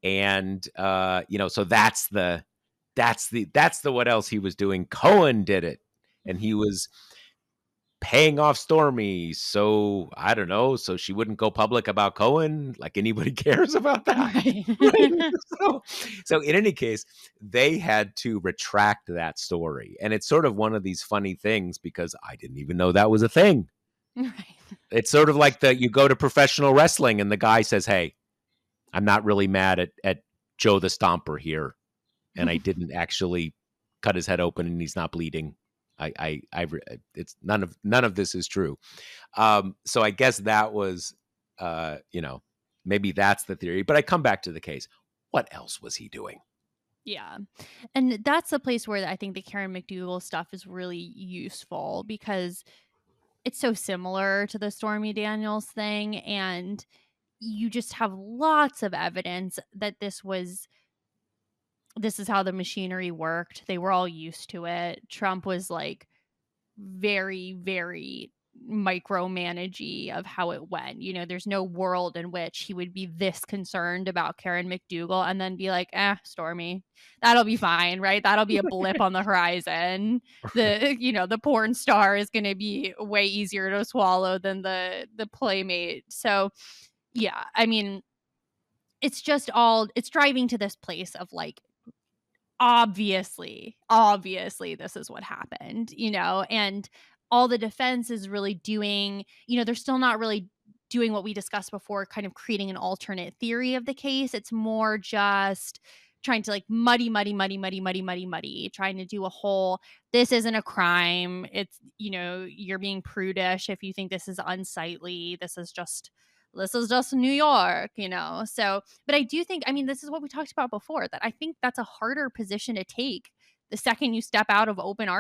and so that's the what else he was doing. Cohen did it, and he was paying off Stormy, so I don't know, so she wouldn't go public about Cohen. Like, anybody cares about that, Right. right? So in any case, they had to retract that story, and it's sort of one of these funny things because I didn't even know that was a thing. Right. It's sort of like you go to professional wrestling and the guy says, "Hey, I'm not really mad at Joe the Stomper here, and I didn't actually cut his head open, and he's not bleeding. It's none of this is true." So I guess that was, maybe that's the theory. But I come back to the case. What else was he doing? Yeah. And that's the place where I think the Karen McDougal stuff is really useful because it's so similar to the Stormy Daniels thing. And you just have lots of evidence that this is how the machinery worked. They were all used to it. Trump was like very, very micromanagey of how it went. There's no world in which he would be this concerned about Karen McDougal and then be like, Stormy, that'll be fine, right? That'll be a blip on the horizon. The porn star is gonna be way easier to swallow than the playmate. So yeah, I mean, it's driving to this place of like, obviously this is what happened, and all the defense is really doing, they're still not really doing what we discussed before, kind of creating an alternate theory of the case. It's more just trying to like muddy, trying to do a whole, this isn't a crime. It's, you're being prudish if you think this is unsightly. This is just New York, So, but I do think, I mean, this is what we talked about before, that I think that's a harder position to take the second you step out of opening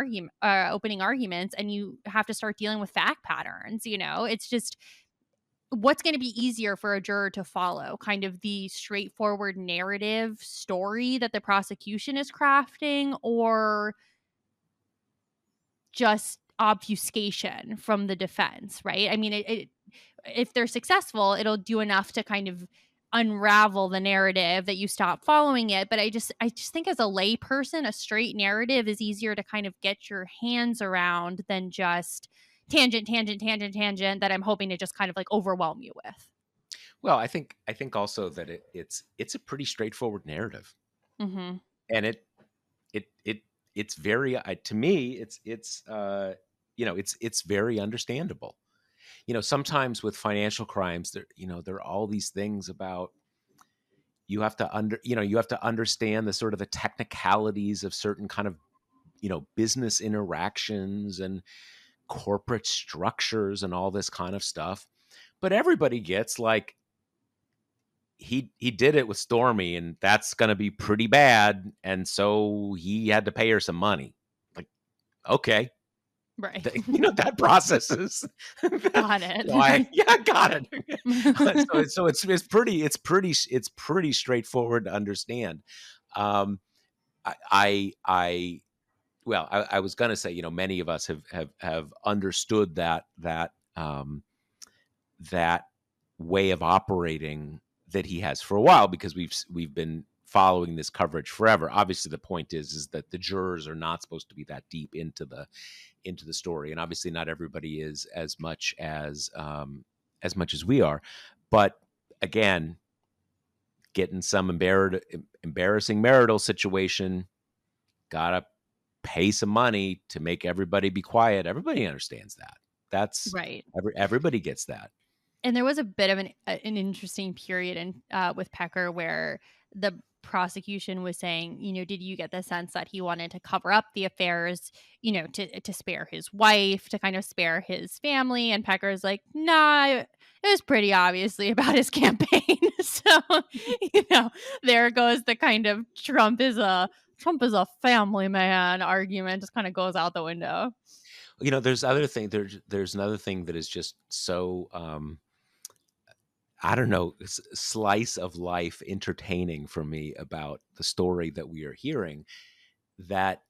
arguments and you have to start dealing with fact patterns. It's just, what's going to be easier for a juror to follow, kind of the straightforward narrative story that the prosecution is crafting, or just obfuscation from the defense, right? I mean, if they're successful, it'll do enough to kind of unravel the narrative that you stop following it. But I just think as a layperson, a straight narrative is easier to kind of get your hands around than just tangent that I'm hoping to just kind of like overwhelm you with. Well, I think also that it's a pretty straightforward narrative, Hmm. and it's very, to me, it's very understandable. Sometimes with financial crimes, there are all these things about, you have to understand the sort of the technicalities of certain kind of, business interactions and corporate structures and all this kind of stuff. but everybody gets like he did it with Stormy, and that's going to be pretty bad, and so he had to pay her some money. Like, okay, Right. that process is that, Got it. I yeah, got it. It's pretty straightforward to understand. Um, I well, I was going to say, many of us have understood that way of operating that he has for a while, because we've been following this coverage forever. Obviously, the point is that the jurors are not supposed to be that deep into the story, and obviously, not everybody is as much as we are. But again, getting some embarrassing marital situation, gotta pay some money to make everybody be quiet. Everybody understands that. That's Right. everybody gets that. And there was a bit of an interesting period in with Pecker where the prosecution was saying, did you get the sense that he wanted to cover up the affairs, to spare his wife, to kind of spare his family? And Pecker's like, nah, it was pretty obviously about his campaign. So, there goes the kind of Trump is a family man argument, just kind of goes out the window. There's another thing that is just so I don't know, slice of life entertaining for me about the story that we are hearing. That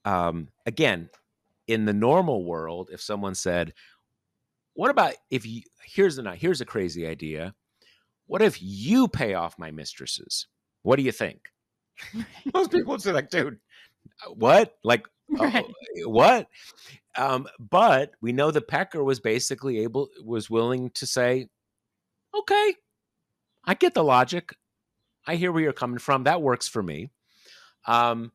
again, in the normal world, if someone said, "What about if you?" Here's a crazy idea. What if you pay off my mistresses? What do you think? Most people would say, like, dude, what? Like, Right. what? But we know that Pecker was willing to say, okay, I get the logic. I hear where you're coming from. That works for me. Um,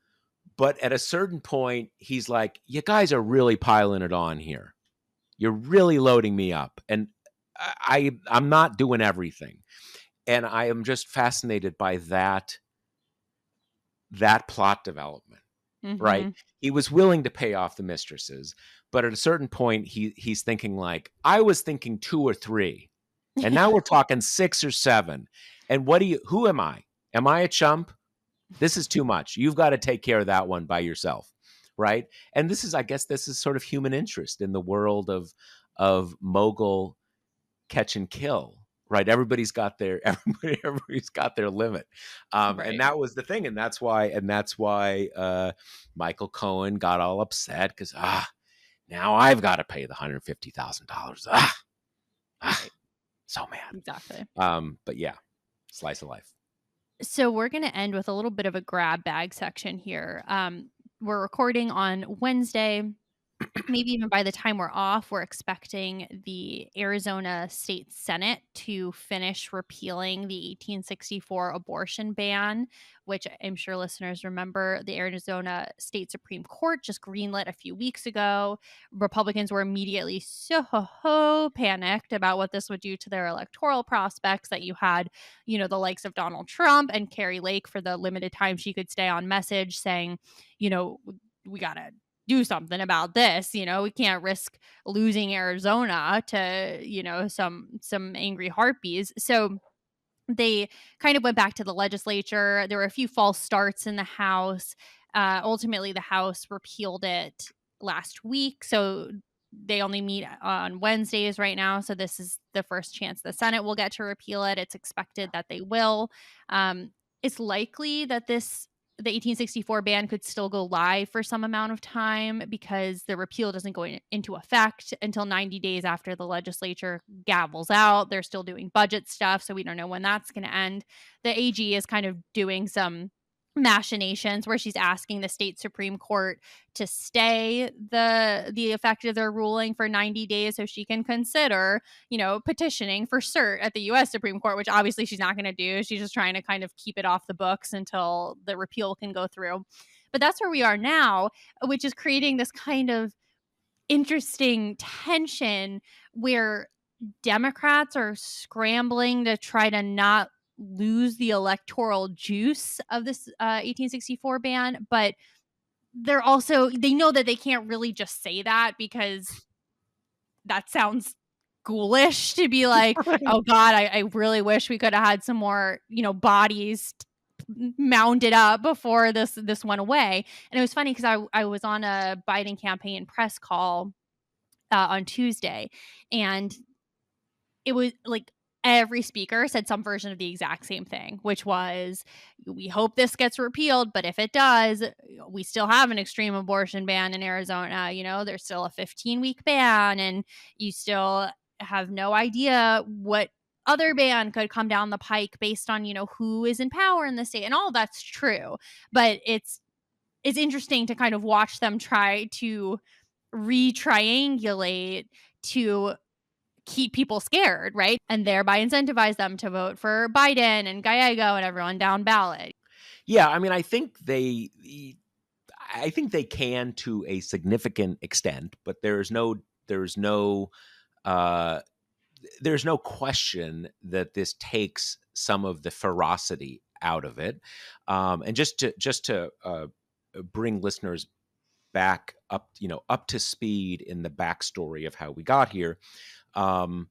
but at a certain point, he's like, you guys are really piling it on here. You're really loading me up. And I'm not doing everything. And I am just fascinated by that plot development, right? Hmm. He was willing to pay off the mistresses, but at a certain point, he's thinking like, I was thinking 2 or 3, and now we're talking 6 or 7. And who am I? Am I a chump? This is too much. You've got to take care of that one by yourself, right? And I guess this is sort of human interest in the world of mogul catch and kill, right? Everybody's got their limit, and Right. that was the thing, and that's why Michael Cohen got all upset, because now I've got to pay the $150,000. Right. So mad. Exactly. But yeah, slice of life. So we're going to end with a little bit of a grab bag section here. We're recording on Wednesday. Maybe even by the time we're off, we're expecting the Arizona State Senate to finish repealing the 1864 abortion ban, which I'm sure listeners remember the Arizona State Supreme Court just greenlit a few weeks ago. Republicans were immediately so panicked about what this would do to their electoral prospects, that you had, the likes of Donald Trump and Carrie Lake, for the limited time she could stay on message, saying, we got to do something about this. We can't risk losing Arizona to, some angry harpies. So they kind of went back to the legislature. There were a few false starts in the House. Ultimately, the House repealed it last week. So they only meet on Wednesdays right now. So this is the first chance the Senate will get to repeal it. It's expected that they will. It's likely that the 1864 ban could still go live for some amount of time, because the repeal doesn't go into effect until 90 days after the legislature gavels out. They're still doing budget stuff, so we don't know when that's going to end. The AG is kind of doing some machinations where she's asking the state Supreme Court to stay the effect of their ruling for 90 days so she can consider, petitioning for cert at the US Supreme Court, which obviously she's not going to do. She's just trying to kind of keep it off the books until the repeal can go through. But that's where we are now, which is creating this kind of interesting tension where Democrats are scrambling to try to not lose the electoral juice of this 1864 ban, but they know that they can't really just say that, because that sounds ghoulish to be like, Right. "Oh god, I really wish we coulda had some more, bodies mounded up before this went away." And it was funny because I was on a Biden campaign press call, on Tuesday, and it was like every speaker said some version of the exact same thing, which was, "We hope this gets repealed, but if it does, we still have an extreme abortion ban in Arizona. There's still a 15-week ban, and you still have no idea what other ban could come down the pike based on, who is in power in the state." And all that's true, but it's interesting to kind of watch them try to retriangulate to keep people scared, right? And thereby incentivize them to vote for Biden and Gallego and everyone down ballot. Yeah, I mean, I think they can to a significant extent, but there's no uh there's no question that this takes some of the ferocity out of it. And just to bring listeners back up, up to speed in the backstory of how we got here. Um,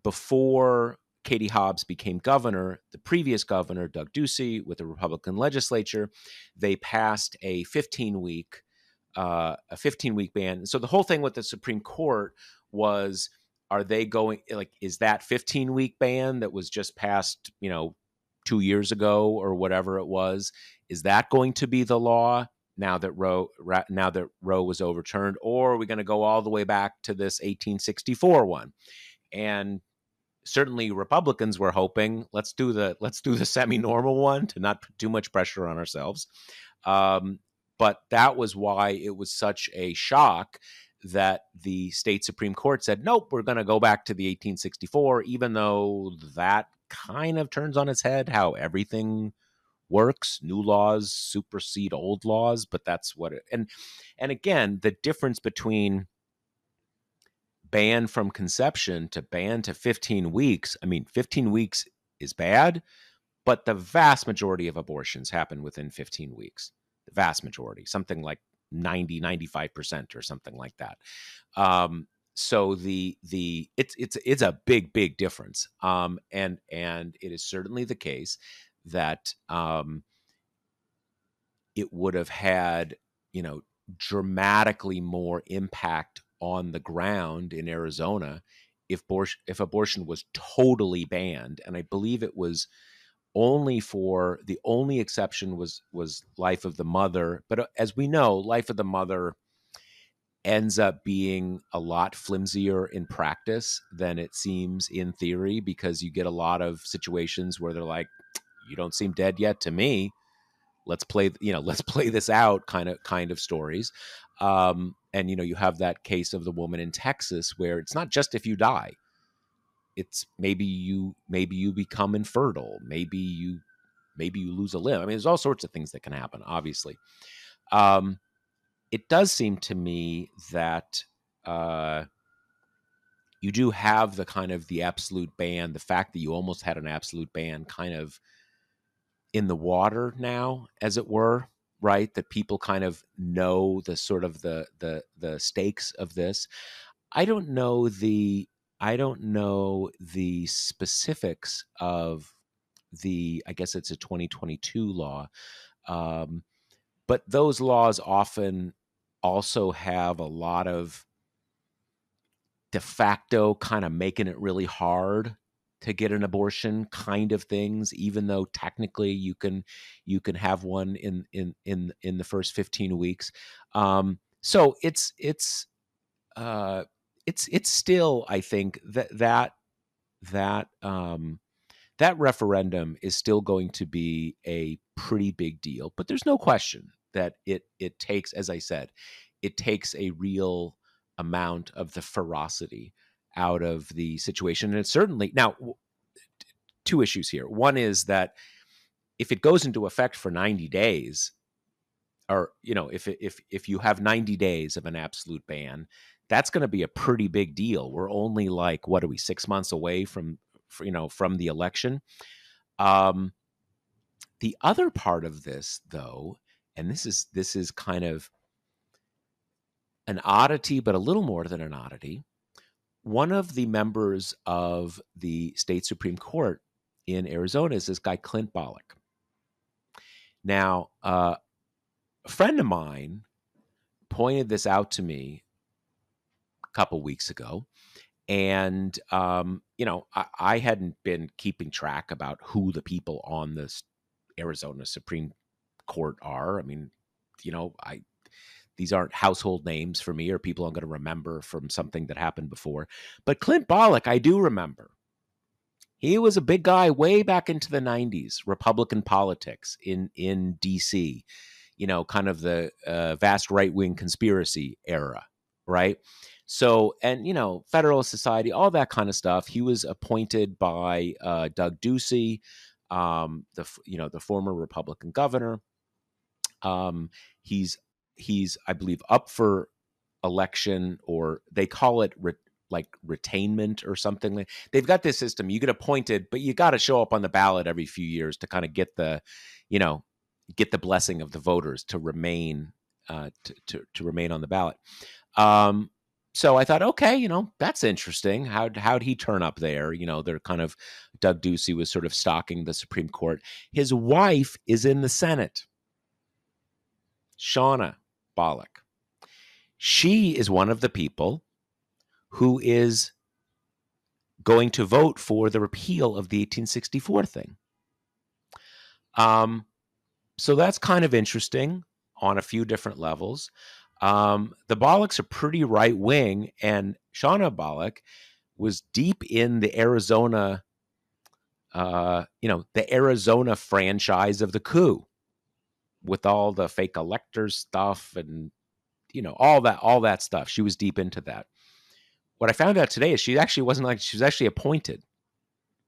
Before Katie Hobbs became governor, the previous governor, Doug Ducey, with the Republican legislature, they passed a 15-week ban. So the whole thing with the Supreme Court was, are they going, like, is that 15-week ban that was just passed, 2 years ago or whatever it was, is that going to be the law now that Roe was overturned, or are we going to go all the way back to this 1864 one? And certainly Republicans were hoping, let's do the semi-normal one to not put too much pressure on ourselves. Um, but that was why it was such a shock that the state Supreme Court said, nope, we're going to go back to the 1864, even though that kind of turns on its head how everything works. New laws supersede old laws, but that's what it, and again, the difference between ban from conception to ban to 15 weeks. I mean, 15 weeks is bad, but the vast majority of abortions happen within 15 weeks. The vast majority, something like 95% or something like that. So it's a big difference. And it is certainly the case that it would have had, dramatically more impact on the ground in Arizona if abortion was totally banned. And I believe it was only for the only exception was life of the mother. But as we know, life of the mother ends up being a lot flimsier in practice than it seems in theory, because you get a lot of situations where they're like, you don't seem dead yet to me, let's play this out kind of stories. And you have that case of the woman in Texas where it's not just if you die, it's maybe you become infertile, maybe you lose a limb. I mean, there's all sorts of things that can happen, obviously. It does seem to me that you do have the kind of the absolute ban, the fact that you almost had an absolute ban kind of in the water now, as it were, right? That people kind of know the sort of the stakes of this. I don't know the specifics of the, I guess it's a 2022 law, um, but those laws often also have a lot of de facto kind of making it really hard to get an abortion kind of things, even though technically you can have one in the first 15 weeks. So it's still, I think, that that referendum is still going to be a pretty big deal. But there's no question that it takes, as I said, it takes a real amount of the ferocity out of the situation. And it's certainly now two issues here. One is that if it goes into effect for 90 days, or if you have 90 days of an absolute ban, that's going to be a pretty big deal. We're only like, what are we, 6 months away from the election. um the other part of this, though, and this is kind of an oddity, but a little more than an oddity, one of the members of the state Supreme Court in Arizona is this guy, Clint Bollock. Now, a friend of mine pointed this out to me a couple weeks ago. And, I hadn't been keeping track about who the people on this Arizona Supreme Court are. I mean, these aren't household names for me or people I'm going to remember from something that happened before. But Clint Bollock, I do remember. He was a big guy way back into the 90s, Republican politics in DC, kind of the vast right wing conspiracy era, right? So, and, Federalist Society, all that kind of stuff. He was appointed by Doug Ducey, the former Republican governor. He's I believe up for election, or they call it like retainment or something. They've got this system. You get appointed, but you got to show up on the ballot every few years to kind of get the blessing of the voters to remain to remain on the ballot. So I thought, okay, that's interesting. How'd he turn up there? They're kind of, Doug Ducey was sort of stalking the Supreme Court. His wife is in the Senate, Shauna Bollock. She is one of the people who is going to vote for the repeal of the 1864 thing. So that's kind of interesting on a few different levels. The Bollocks are pretty right wing, and Shauna Bollock was deep in the Arizona, the Arizona franchise of the coup, with all the fake electors stuff and all that stuff. She was deep into that. What I found out today is she actually wasn't she was actually appointed,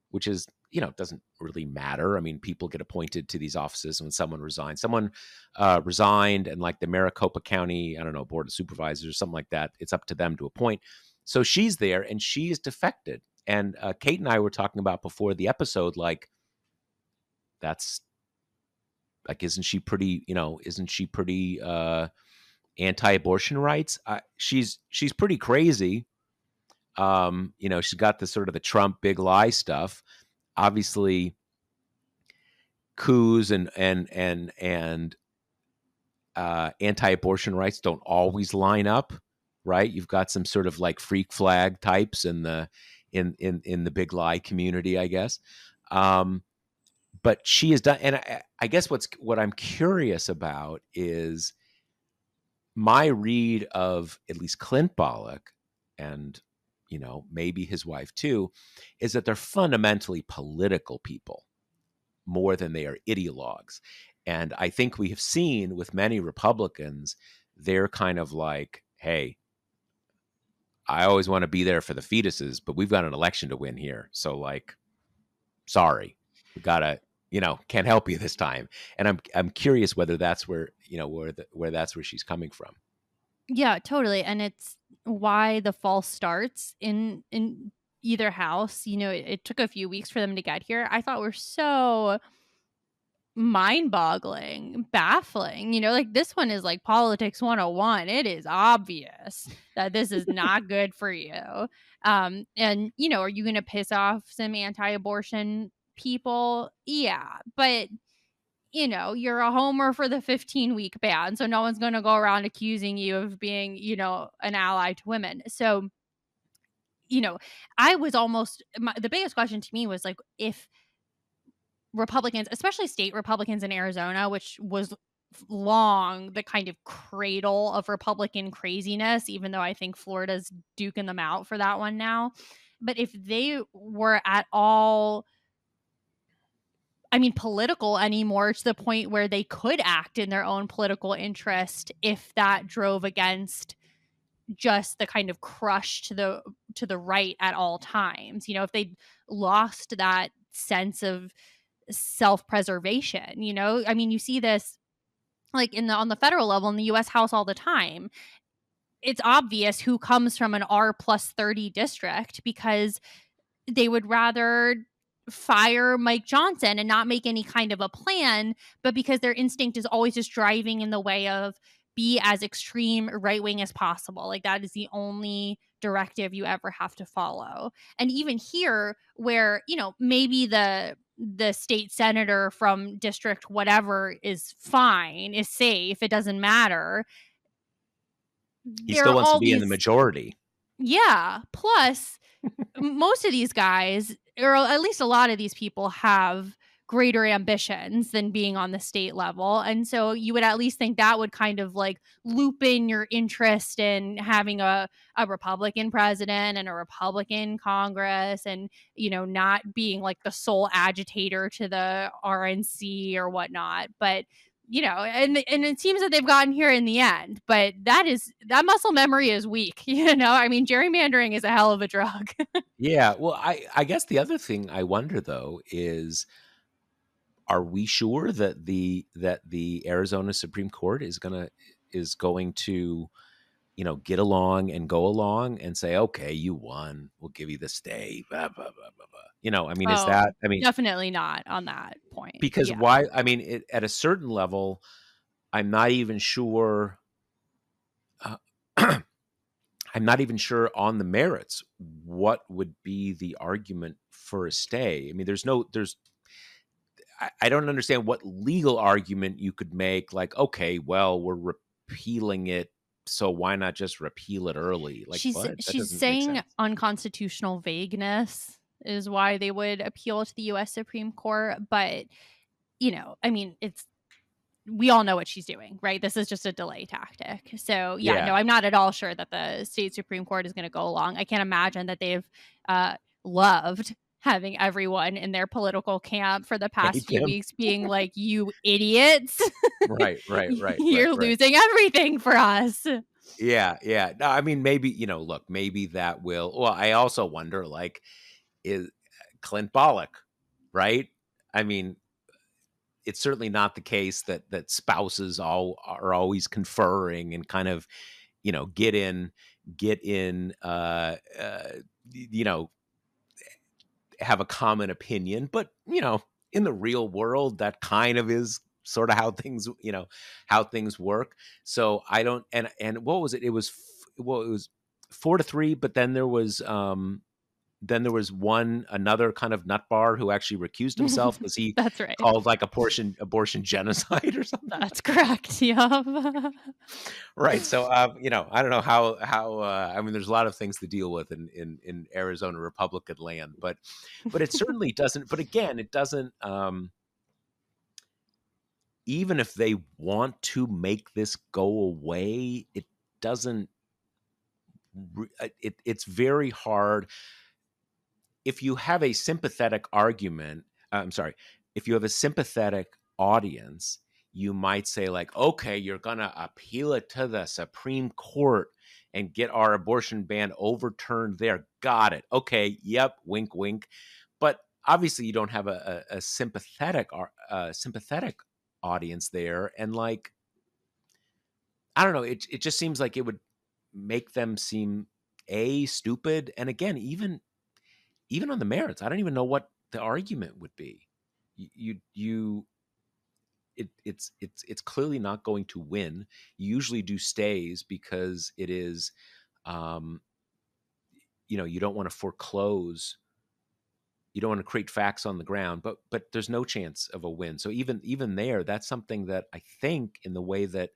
which is, doesn't really matter. I mean, people get appointed to these offices when someone resigns. Someone resigned, and like the Maricopa County, I don't know, Board of Supervisors or something like that, it's up to them to appoint. So she's there, and she is defected. And Kate and I were talking about before the episode, like, that's like, isn't she pretty anti-abortion rights? She's pretty crazy. She's got this sort of the Trump big lie stuff. Obviously, coups and anti-abortion rights don't always line up, right? You've got some sort of like freak flag types in the big lie community, I guess. But she has done, and I guess what I'm curious about is my read of at least Clint Bollock and maybe his wife too, is that they're fundamentally political people more than they are ideologues. And I think we have seen with many Republicans, they're kind of like, hey, I always want to be there for the fetuses, but we've got an election to win here. So like, sorry, we gotta, can't help you this time. And I'm curious whether that's where, where that's where she's coming from. Yeah, totally. And it's why the false starts in either house. It took a few weeks for them to get here. I thought were so mind-boggling, baffling. Like, this one is like politics 101. It is obvious that this is not good for you. And are you going to piss off some anti-abortion people? Yeah, but you're a homer for the 15-week ban, so no one's going to go around accusing you of being, an ally to women. So, I was the biggest question to me was like, if Republicans, especially state Republicans in Arizona, which was long the kind of cradle of Republican craziness, even though I think Florida's duking them out for that one now. But if they were at all, political anymore, to the point where they could act in their own political interest if that drove against just the kind of crush to the right at all times. If they lost that sense of self-preservation, you see this like on the federal level in the US House all the time. It's obvious who comes from an R+30 district, because they would rather fire Mike Johnson and not make any kind of a plan, but because their instinct is always just driving in the way of be as extreme right wing as possible. Like that is the only directive you ever have to follow. And even here, where, maybe the state senator from district whatever is fine, is safe, it doesn't matter. He There still are wants to all be in the these, majority. yeah. Plus, most of these guys, or at least a lot of these people, have greater ambitions than being on the state level. And so you would at least think that would kind of like loop in your interest in having a Republican president and a Republican Congress, and, not being like the sole agitator to the RNC or whatnot. But and it seems that they've gotten here in the end, but that muscle memory is weak. I mean, gerrymandering is a hell of a drug. Yeah, well, I guess the other thing I wonder though is, are we sure that the Arizona Supreme Court is going to, get along and go along and say, okay, you won, we'll give you the stay, blah, blah, blah, blah, blah. I mean, is Oh, that, I mean, definitely not on that point. because Yeah. why, I mean, at a certain level, I'm not even sure, uh, I'm not even sure on the merits what would be the argument for a stay. I mean, I don't understand what legal argument you could make. Like, okay, well, we're repealing it, so why not just repeal it early? Like, She's what? That she's doesn't make saying sense. unconstitutional vagueness is why they would appeal to the US Supreme Court, but I mean, we all know what she's doing, right? This is just a delay tactic. So, yeah, no, Yeah, I'm not at all sure that the state Supreme Court is going to go along. I can't imagine that they've loved having everyone in their political camp for the past hate few them. weeks being like, you idiots, Right, right, right, right, you're right. losing everything for us. Yeah, yeah. No, I mean, maybe, look, maybe that will. Well, I also wonder, like, is Clint Bollock, right? I mean, it's certainly not the case that spouses all are always conferring and kind of, get in, you know, have a common opinion. But, in the real world, that kind of is sort of how things work. So I don't, and what was it? It was 4-3, but then there was another kind of nut bar who actually recused himself because he That's right. called like abortion genocide or something. That's correct. Yeah. Right. So, I don't know how. I mean, there's a lot of things to deal with in Arizona Republican land, but it certainly doesn't. But again, it doesn't. Even if they want to make this go away, it doesn't. It's very hard if you have a sympathetic argument. I'm sorry, if you have a sympathetic audience, you might say like, okay, you're gonna appeal it to the Supreme Court and get our abortion ban overturned there. Got it. Okay. Yep. Wink, wink. But obviously, you don't have a sympathetic audience there, and like, I don't know. It just seems like it would make them seem stupid, and again, even on the merits, I don't even know what the argument would be. You it's clearly not going to win. You usually do stays because it is, um, you don't want to foreclose. You don't want to create facts on the ground, but there's no chance of a win. So even there, that's something that I think in the way that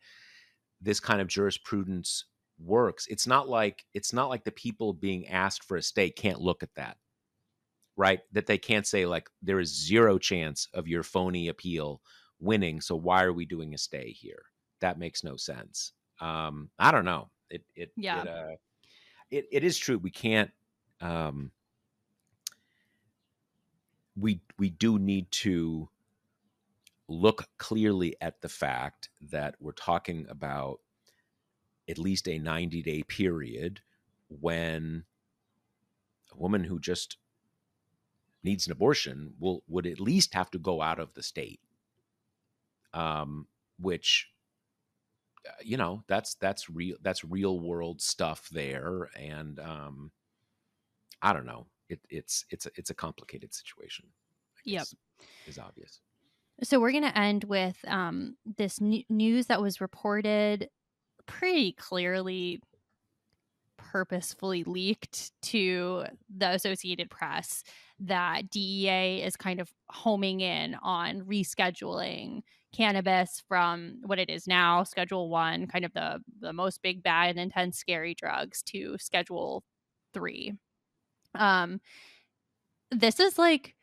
this kind of jurisprudence works, it's not like the people being asked for a stay can't look at that, right? That they can't say like there is zero chance of your phony appeal winning, so why are we doing a stay here? That makes no sense. I don't know. Yeah. It is true. We can't. Um, we do need to look clearly at the fact that we're talking about at least a 90-day period when a woman who just needs an abortion would at least have to go out of the state, which that's real world stuff there, and I don't know. It's a complicated situation, I Yep. guess, is obvious. So we're going to end with this news that was reported pretty clearly purposefully leaked to the Associated Press that DEA is kind of homing in on rescheduling cannabis from what it is now, Schedule 1, kind of the most big, bad, and intense, scary drugs, to Schedule 3. Um, this is like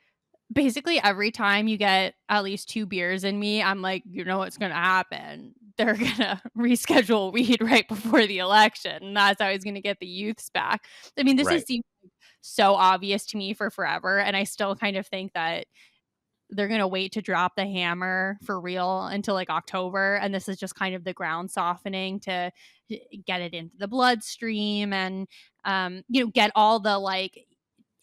basically every time you get at least 2 beers in me, I'm like, "You know what's gonna happen? They're gonna reschedule weed right before the election, and that's how he's gonna get the youths back." I mean, this has Right. seemed so obvious to me for forever, and I still kind of think that they're gonna wait to drop the hammer for real until, like, October, and this is just kind of the ground softening to get it into the bloodstream and, get all the, like,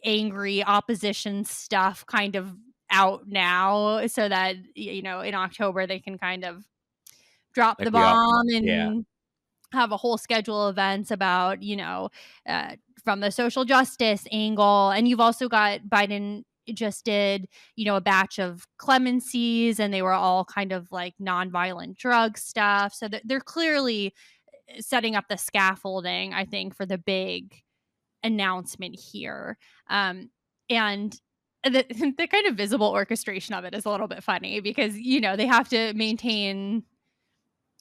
angry opposition stuff kind of out now so that, in October, they can kind of drop Like the we all, bomb yeah. and have a whole schedule of events about, uh, from the social justice angle. And you've also got Biden just did, a batch of clemencies, and they were all kind of like nonviolent drug stuff. So they're clearly setting up the scaffolding, I think, for the big announcement here. And the kind of visible orchestration of it is a little bit funny because, they have to maintain,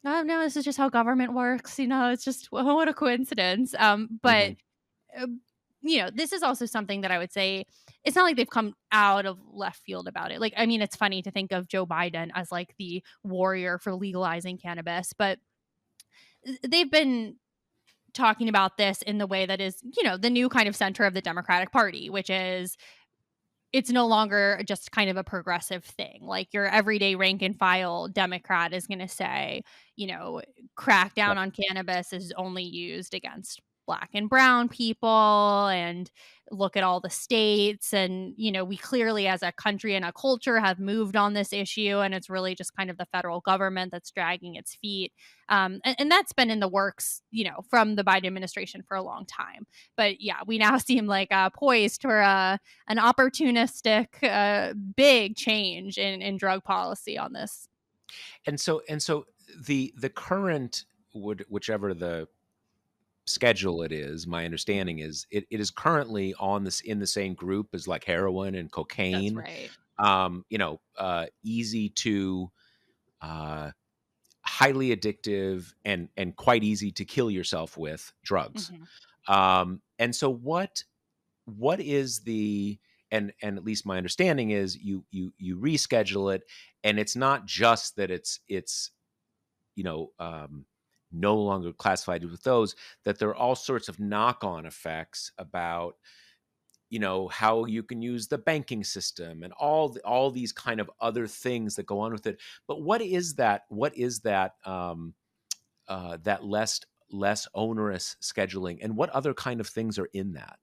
"Oh, no, this is just how government works," it's just what a coincidence. But, Mhm. uh, this is also something that I would say it's not like they've come out of left field about it. Like, I mean, it's funny to think of Joe Biden as like the warrior for legalizing cannabis, but they've been talking about this in the way that is, the new kind of center of the Democratic Party, which is it's no longer just kind of a progressive thing. Like your everyday rank and file Democrat is going to say, you know, crackdown Yep. on cannabis is only used against black and brown people, and look at all the states. And, we clearly as a country and a culture have moved on this issue, and it's really just kind of the federal government that's dragging its feet. And that's been in the works, from the Biden administration for a long time. But yeah, we now seem like poised for an opportunistic, big change in drug policy on this. And so the current, whichever the schedule it is, my understanding is it is currently on this in the same group as like heroin and That's cocaine. right. Easy to, uh, highly addictive, and quite easy to kill yourself with drugs. Mhm. And so what is the, and at least my understanding is you reschedule it, and it's not just that it's you know no longer classified with those, that there are all sorts of knock-on effects about how you can use the banking system and all these kind of other things that go on with it. But what is that that less onerous scheduling, and what other kind of things are in that?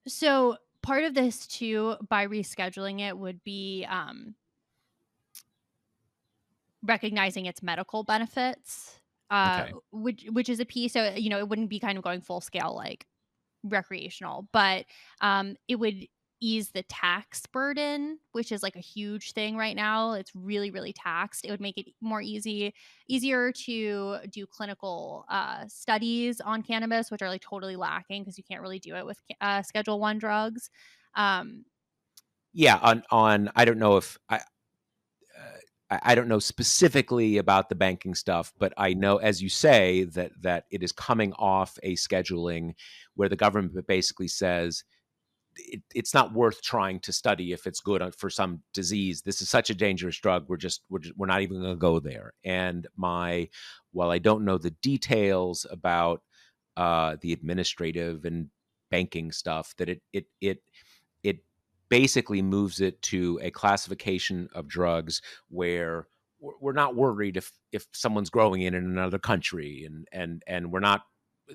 So part of this too, by rescheduling it, would be recognizing its medical benefits, Okay. which is a piece. So it wouldn't be kind of going full scale like recreational, but it would ease the tax burden, which is like a huge thing right now. It's really, really taxed. It would make it easier to do clinical studies on cannabis, which are like totally lacking because you can't really do it with Schedule 1 drugs. Um, Yeah, on I don't know if I don't know specifically about the banking stuff, but I know, as you say, that it is coming off a scheduling where the government basically says it's not worth trying to study if it's good for some disease. This is such a dangerous drug. We're not even going to go there. And while I don't know the details about the administrative and banking stuff, that it basically moves it to a classification of drugs where we're not worried if someone's growing it in another country, and we're not,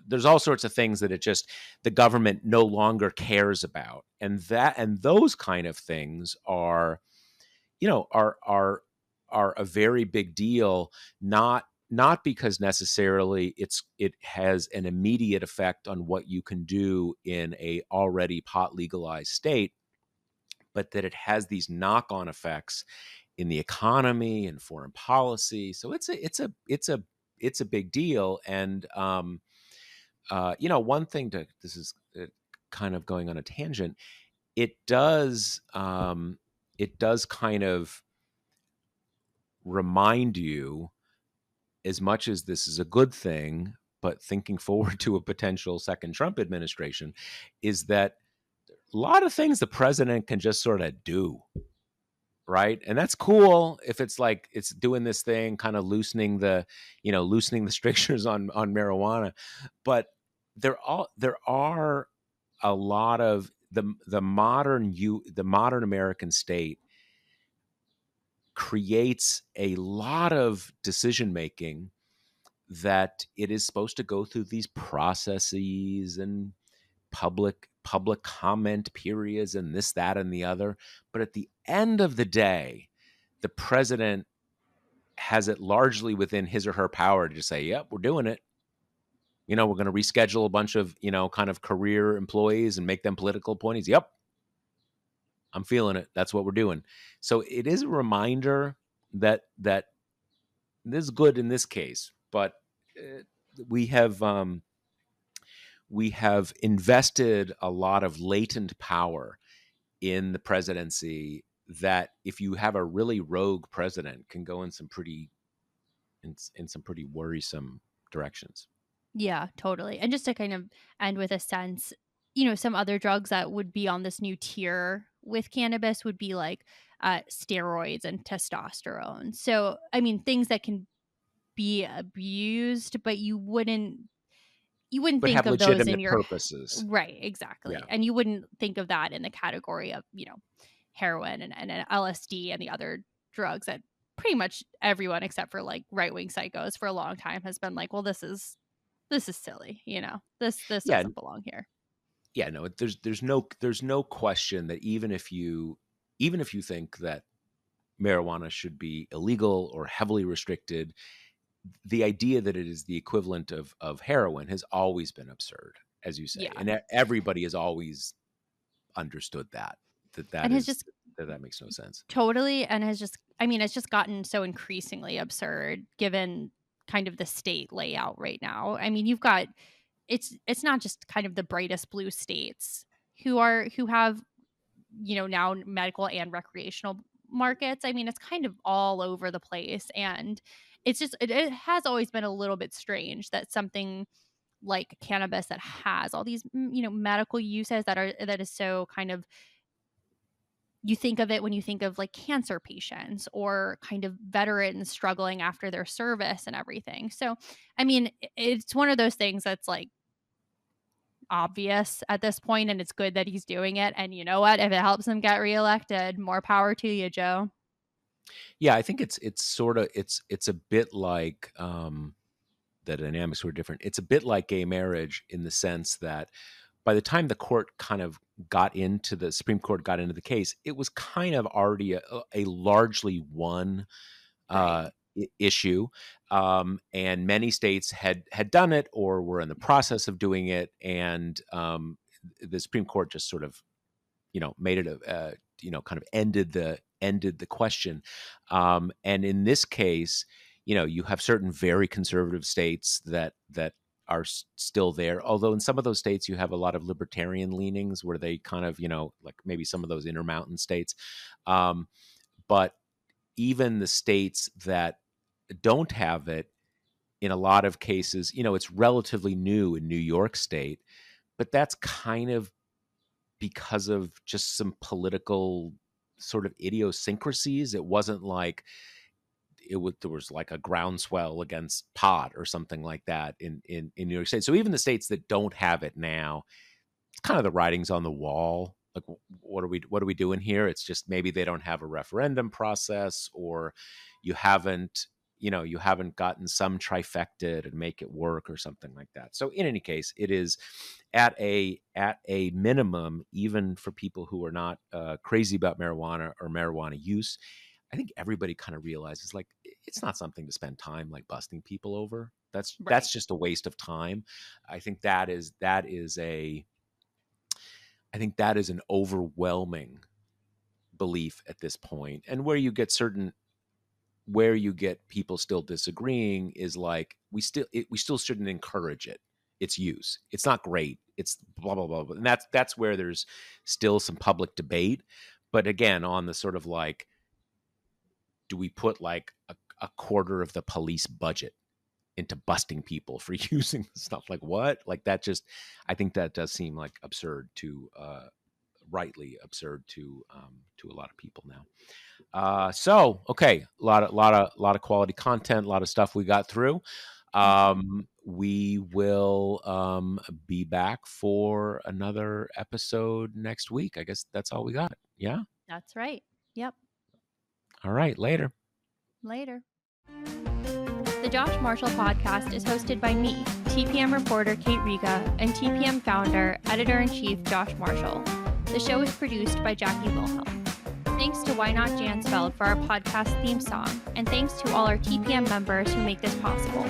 there's all sorts of things that it just, the government no longer cares about, and those kind of things are, you know are a very big deal, not because necessarily it has an immediate effect on what you can do in a already pot legalized state, but that it has these knock-on effects in the economy and foreign policy. So it's a big deal. And you know, one thing to this is kind of going on a tangent. It does it does kind of remind you, as much as this is a good thing, but thinking forward to a potential second Trump administration, is that a lot of things the president can just sort of do, right? And that's cool if it's like it's doing this thing, kind of loosening the, you know, loosening the strictures on marijuana. But there are a lot of the modern American state creates a lot of decision making that it is supposed to go through these processes and public comment periods and this, that, and the other. But at the end of the day, the president has it largely within his or her power to just say, yep, we're doing it. You know, we're going to reschedule a bunch of, you know, kind of career employees and make them political appointees. Yep, I'm feeling it. That's what we're doing. So it is a reminder that this is good in this case, but uh, we have we have invested a lot of latent power in the presidency that, if you have a really rogue president, can go in some pretty in some pretty worrisome directions. Yeah, totally. And just to kind of end with a sense, some other drugs that would be on this new tier with cannabis would be like steroids and testosterone. So, I mean, things that can be abused, but you wouldn't But think have of those in legitimate your purposes. right, exactly. Yeah. And you wouldn't think of that in the category of, heroin and LSD and the other drugs that pretty much everyone except for like right-wing psychos for a long time has been like, well, this is silly, this Yeah. doesn't belong here. Yeah, no, there's no question that even if you think that marijuana should be illegal or heavily restricted, the idea that it is the equivalent of heroin has always been absurd, as you say, Yeah. and everybody has always understood that that And has is just that makes no sense. totally and has just I mean, it's just gotten so increasingly absurd given kind of the state layout right now. I mean, you've got it's not just kind of the brightest blue states who have, now medical and recreational markets. I mean, it's kind of all over the place and it has always been a little bit strange that something like cannabis that has all these medical uses that is so kind of you think of it when you think of like cancer patients or kind of veterans struggling after their service and everything. So, I mean, it's one of those things that's like obvious at this point, and it's good that he's doing it. And you know what? If it helps him get reelected, more power to you, Joe. Yeah, I think it's sort of it's a bit like the dynamics were different. It's a bit like gay marriage in the sense that by the time the Supreme Court got into the case, it was kind of already a largely won Right. issue, and many states had done it or were in the process of doing it, and the Supreme Court just sort of, you know, made it kind of ended the question. And in this case, you know, you have certain very conservative states that are still there, although in some of those states you have a lot of libertarian leanings where they kind of, you know, like maybe some of those intermountain states. But even the states that don't have it, in a lot of cases, you know, it's relatively new in New York State, but that's kind of because of just some political sort of idiosyncrasies. It wasn't like there was like a groundswell against pot or something like that in New York State. So even the states that don't have it now, it's kind of the writings on the wall. Like, what are we doing here? It's just maybe they don't have a referendum process, or you haven't gotten some trifecta to make it work or something like that. So in any case, it is at a minimum, even for people who are not crazy about marijuana or marijuana use. I think everybody kind of realizes, like, it's not something to spend time like busting people over. That's Right. just a waste of time. I think that is an overwhelming belief at this point, and where you get certain where you get people still disagreeing is like we still shouldn't encourage its use. It's not great. It's blah blah blah. And that's where there's still some public debate. But again, on the sort of like, do we put like a quarter of the police budget into busting people for using stuff? Like what? Like that just, I think that does seem like absurd to rightly absurd to a lot of people now. So okay, a lot of quality content, a lot of stuff we got through. We will be back for another episode next week. I guess that's all we got. Yeah. That's right. Yep. All right. Later. Later. The Josh Marshall podcast is hosted by me, TPM reporter Kate Riga, and TPM founder, editor-in-chief Josh Marshall. The show is produced by Jackie Wilhelm. Thanks to Why Not Jansfeld for our podcast theme song, and thanks to all our TPM members who make this possible.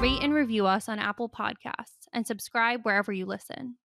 Rate and review us on Apple Podcasts, and subscribe wherever you listen.